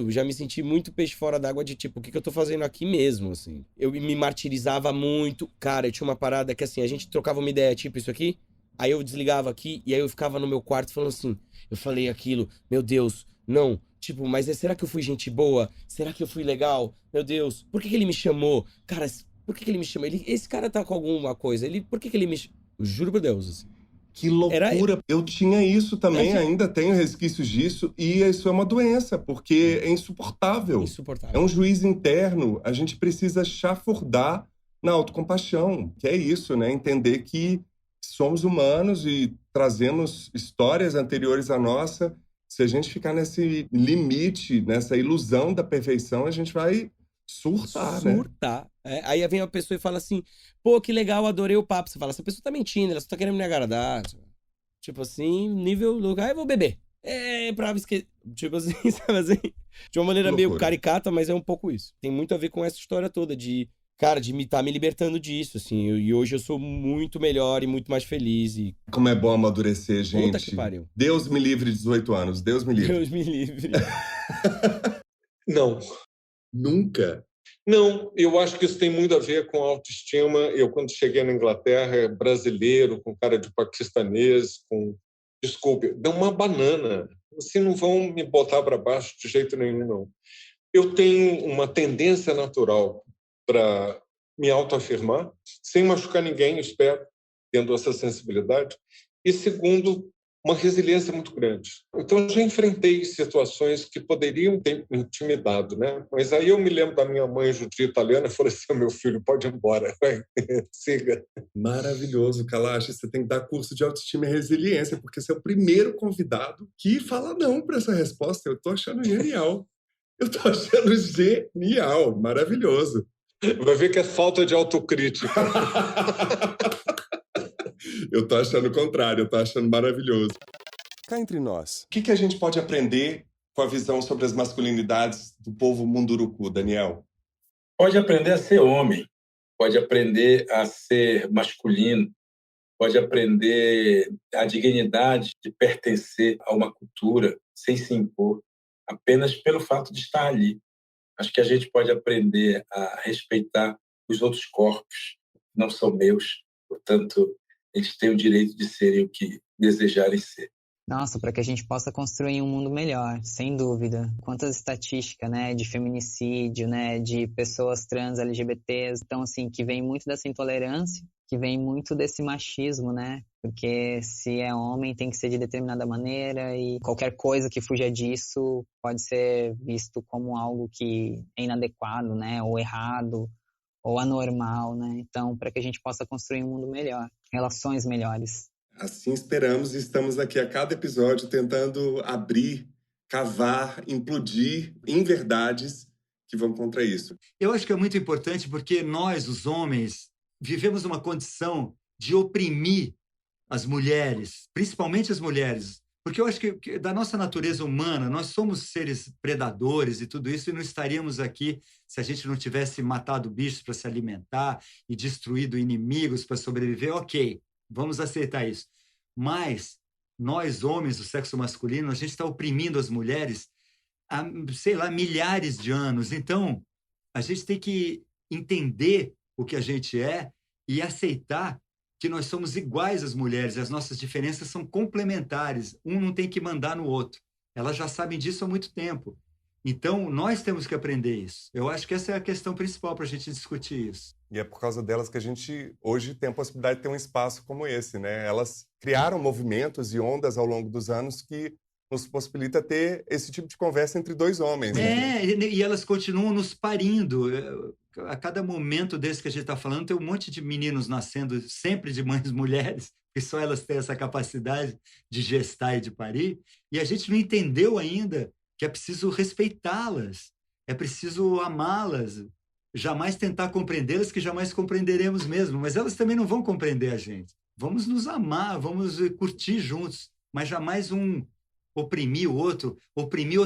Já me senti muito peixe fora d'água de tipo, o que eu tô fazendo aqui mesmo, assim. Eu me martirizava muito. Cara, eu tinha uma parada que, assim, a gente trocava uma ideia, tipo isso aqui, aí eu desligava aqui e aí eu ficava no meu quarto falando assim, eu falei aquilo, meu Deus, não. Tipo, mas será que eu fui gente boa? Será que eu fui legal? Meu Deus, por que ele me chamou? Cara, por que ele me chamou? Esse cara tá com alguma coisa. Por que ele me chamou? Juro por Deus, assim. Que loucura! Eu tinha isso também, ainda tenho resquícios disso, e isso é uma doença, porque é insuportável. Insuportável. É um juízo interno, a gente precisa chafurdar na autocompaixão, que é isso, né? Entender que somos humanos e trazemos histórias anteriores à nossa. Se a gente ficar nesse limite, nessa ilusão da perfeição, a gente vai surtar, né? Aí vem uma pessoa e fala assim, pô, que legal, adorei o papo. Você fala, essa pessoa tá mentindo, ela só tá querendo me agradar. Tipo assim, nível lugar, eu vou beber. Pra esquecer. Tipo assim, sabe assim? De uma maneira meio caricata, mas é um pouco isso. Tem muito a ver com essa história toda de, cara, de me estar me libertando disso, assim. E hoje eu sou muito melhor e muito mais feliz. E... Como é bom amadurecer, gente. Puta que pariu. Deus me livre de 18 anos. Deus me livre. Deus me livre. Não. Nunca? Não, eu acho que isso tem muito a ver com autoestima. Eu, quando cheguei na Inglaterra, brasileiro, com cara de paquistanês, desculpe, dá uma banana. Assim, não vão me botar para baixo de jeito nenhum, não. Eu tenho uma tendência natural para me autoafirmar, sem machucar ninguém, espero, tendo essa sensibilidade. E, segundo, uma resiliência muito grande. Então, eu já enfrentei situações que poderiam ter me intimidado, né? Mas aí eu me lembro da minha mãe judia italiana e falei assim, meu filho, pode ir embora, vai, siga. Maravilhoso, Kalash. Você tem que dar curso de autoestima e resiliência, porque você é o primeiro convidado que fala não para essa resposta. Eu tô achando genial. Maravilhoso. Vai ver que é falta de autocrítica. Eu tô achando o contrário, eu tô achando maravilhoso. Cá entre nós, o que a gente pode aprender com a visão sobre as masculinidades do povo munduruku, Daniel? Pode aprender a ser homem, pode aprender a ser masculino, pode aprender a dignidade de pertencer a uma cultura sem se impor, apenas pelo fato de estar ali. Acho que a gente pode aprender a respeitar os outros corpos, não são meus, portanto, eles têm o direito de serem o que desejarem ser. Nossa, para que a gente possa construir um mundo melhor, sem dúvida. Quantas estatísticas, né, de feminicídio, né, de pessoas trans, LGBTs, então, assim, que vem muito dessa intolerância, que vem muito desse machismo, né, porque se é homem tem que ser de determinada maneira e qualquer coisa que fuja disso pode ser visto como algo que é inadequado, né, ou errado, ou anormal, né, então, para que a gente possa construir um mundo melhor, relações melhores. Assim esperamos e estamos aqui a cada episódio tentando abrir, cavar, implodir em verdades que vão contra isso. Eu acho que é muito importante porque nós, os homens, vivemos uma condição de oprimir as mulheres, principalmente as mulheres. Porque eu acho que da nossa natureza humana, nós somos seres predadores e tudo isso, e não estaríamos aqui se a gente não tivesse matado bichos para se alimentar e destruído inimigos para sobreviver. Ok, vamos aceitar isso. Mas nós, homens do sexo masculino, a gente está oprimindo as mulheres há, sei lá, milhares de anos. Então, a gente tem que entender o que a gente é e aceitar que nós somos iguais às mulheres. As nossas diferenças são complementares. Um não tem que mandar no outro. Elas já sabem disso há muito tempo. Então, nós temos que aprender isso. Eu acho que essa é a questão principal para a gente discutir isso. E é por causa delas que a gente hoje tem a possibilidade de ter um espaço como esse, né? Elas criaram movimentos e ondas ao longo dos anos que nos possibilita ter esse tipo de conversa entre dois homens. Né? E elas continuam nos parindo. A cada momento desse que a gente está falando, tem um monte de meninos nascendo sempre de mães mulheres, que só elas têm essa capacidade de gestar e de parir, e a gente não entendeu ainda que é preciso respeitá-las, é preciso amá-las, jamais tentar compreendê-las, que jamais compreenderemos mesmo, mas elas também não vão compreender a gente. Vamos nos amar, vamos curtir juntos, mas jamais um oprimir outro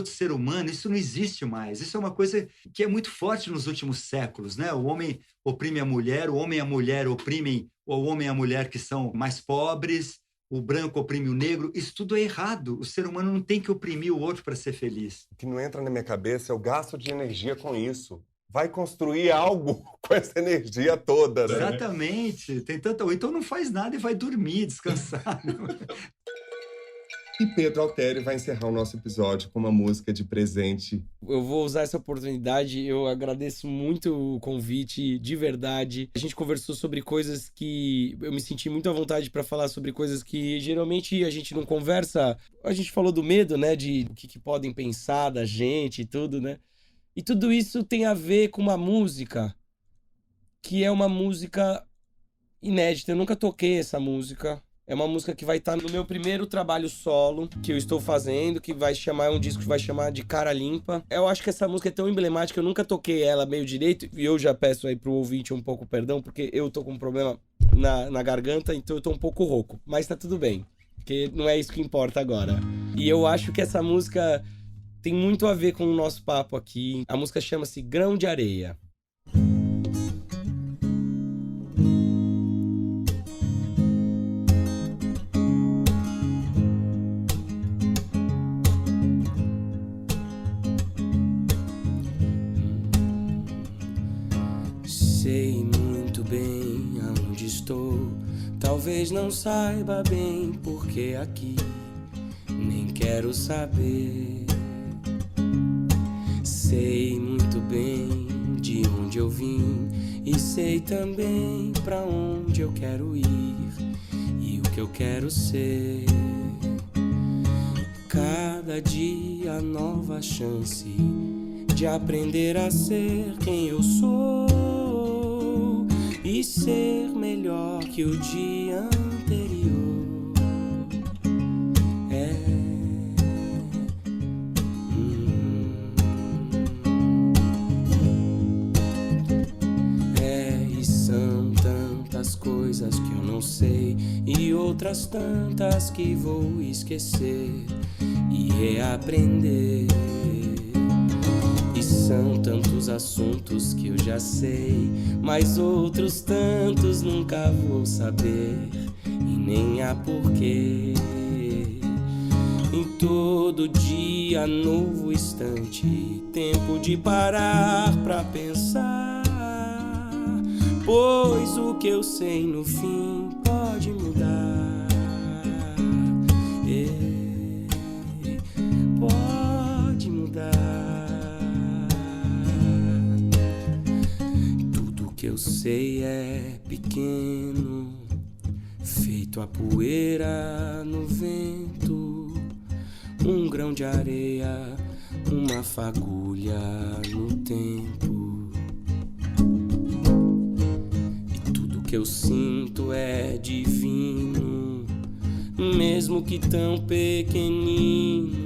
ser humano, isso não existe mais. Isso é uma coisa que é muito forte nos últimos séculos, né? O homem oprime a mulher, o homem e a mulher oprimem o homem e a mulher que são mais pobres, o branco oprime o negro. Isso tudo é errado. O ser humano não tem que oprimir o outro para ser feliz. O que não entra na minha cabeça é o gasto de energia com isso. Vai construir algo com essa energia toda, né? Exatamente. Tem tanta... Ou então não faz nada e vai dormir, descansar. E Pedro Altieri vai encerrar o nosso episódio com uma música de presente. Eu vou usar essa oportunidade, eu agradeço muito o convite, de verdade. A gente conversou sobre coisas que eu me senti muito à vontade para falar sobre coisas que geralmente a gente não conversa. A gente falou do medo, né, de o que podem pensar da gente e tudo, né? E tudo isso tem a ver com uma música que é uma música inédita. Eu nunca toquei essa música. É uma música que vai estar no meu primeiro trabalho solo que eu estou fazendo, que vai chamar, um disco que vai chamar de Cara Limpa. Eu acho que essa música é tão emblemática, eu nunca toquei ela meio direito, e eu já peço aí pro ouvinte um pouco perdão, porque eu tô com um problema na garganta, então eu tô um pouco rouco, mas tá tudo bem. porque não é isso que importa agora. E eu acho que essa música tem muito a ver com o nosso papo aqui. A música chama-se Grão de Areia. Sei muito bem aonde estou, talvez não saiba bem porque aqui, nem quero saber. Sei muito bem de onde eu vim e sei também pra onde eu quero ir e o que eu quero ser. Cada dia nova chance de aprender a ser quem eu sou e ser melhor que o dia anterior. E são tantas coisas que eu não sei e outras tantas que vou esquecer e reaprender. E são tantos assuntos que eu já sei, mas outros tantos nunca vou saber e nem há porquê. Em todo dia, novo instante, tempo de parar pra pensar, pois o que eu sei no fim pode mudar. Pode mudar. Tudo que eu sei é pequeno, feito a poeira no vento, um grão de areia, uma fagulha no tempo. E tudo que eu sinto é divino, mesmo que tão pequenino,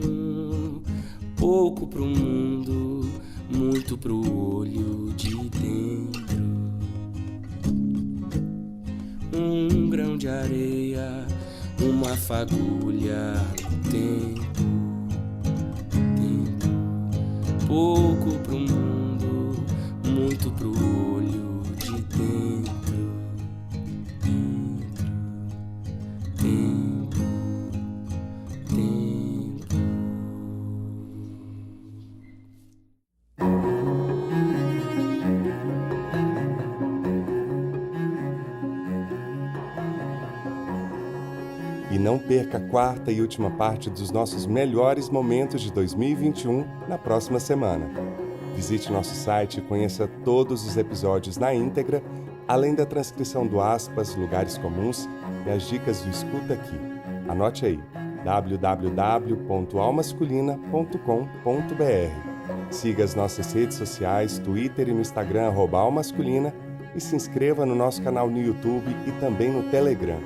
pouco pro mundo, muito pro olho de dentro. Um grão de areia, uma fagulha no tempo. Pouco pro mundo, muito pro olho de dentro. Tempo. E não perca a quarta e última parte dos nossos melhores momentos de 2021 na próxima semana. Visite nosso site e conheça todos os episódios na íntegra, além da transcrição do aspas, lugares comuns e as dicas do Escuta Aqui. Anote aí, www.almasculina.com.br. Siga as nossas redes sociais, Twitter e no Instagram, @almasculina, e se inscreva no nosso canal no YouTube e também no Telegram.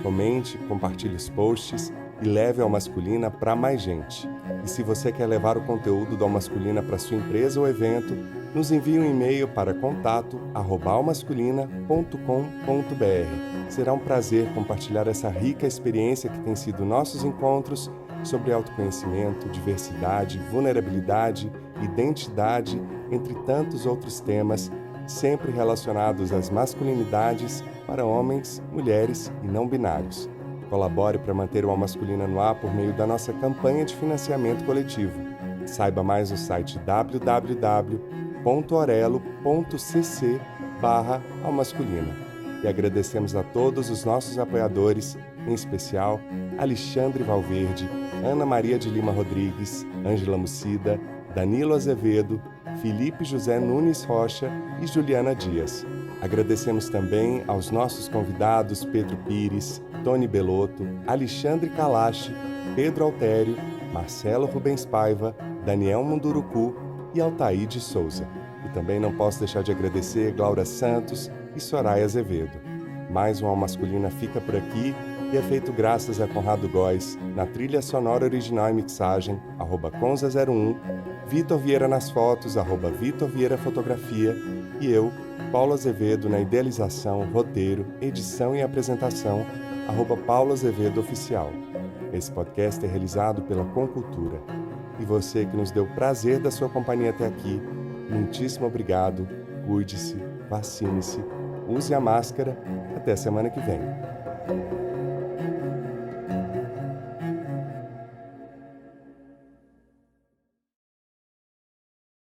Comente, compartilhe os posts e leve a Almasculina para mais gente. E se você quer levar o conteúdo da Almasculina para sua empresa ou evento, nos envie um e-mail para contato@almasculina.com.br. Será um prazer compartilhar essa rica experiência que tem sido nossos encontros sobre autoconhecimento, diversidade, vulnerabilidade, identidade, entre tantos outros temas, sempre relacionados às masculinidades para homens, mulheres e não binários. Colabore para manter o Almasculina no ar por meio da nossa campanha de financiamento coletivo. Saiba mais no site www.orelo.cc/almasculina. E agradecemos a todos os nossos apoiadores, em especial Alexandre Valverde, Ana Maria de Lima Rodrigues, Ângela Mucida, Danilo Azevedo, Felipe José Nunes Rocha e Juliana Dias. Agradecemos também aos nossos convidados Pedro Pires, Tony Belotto, Alexandre Kalashi, Pedro Altério, Marcelo Rubens Paiva, Daniel Munduruku e Altair de Souza. E também não posso deixar de agradecer Glaura Santos e Soraya Azevedo. Mais um Almasculina fica por aqui e é feito graças a Conrado Góes, na trilha sonora original e mixagem, @Conza01, Vitor Vieira nas fotos, @Vitor Vieira Fotografia, e eu, Paulo Azevedo, na idealização, roteiro, edição e apresentação, @PaulaAzevedoOficial. Esse podcast é realizado pela Concultura. E você que nos deu o prazer da sua companhia até aqui, muitíssimo obrigado, cuide-se, vacine-se, use a máscara. Até semana que vem.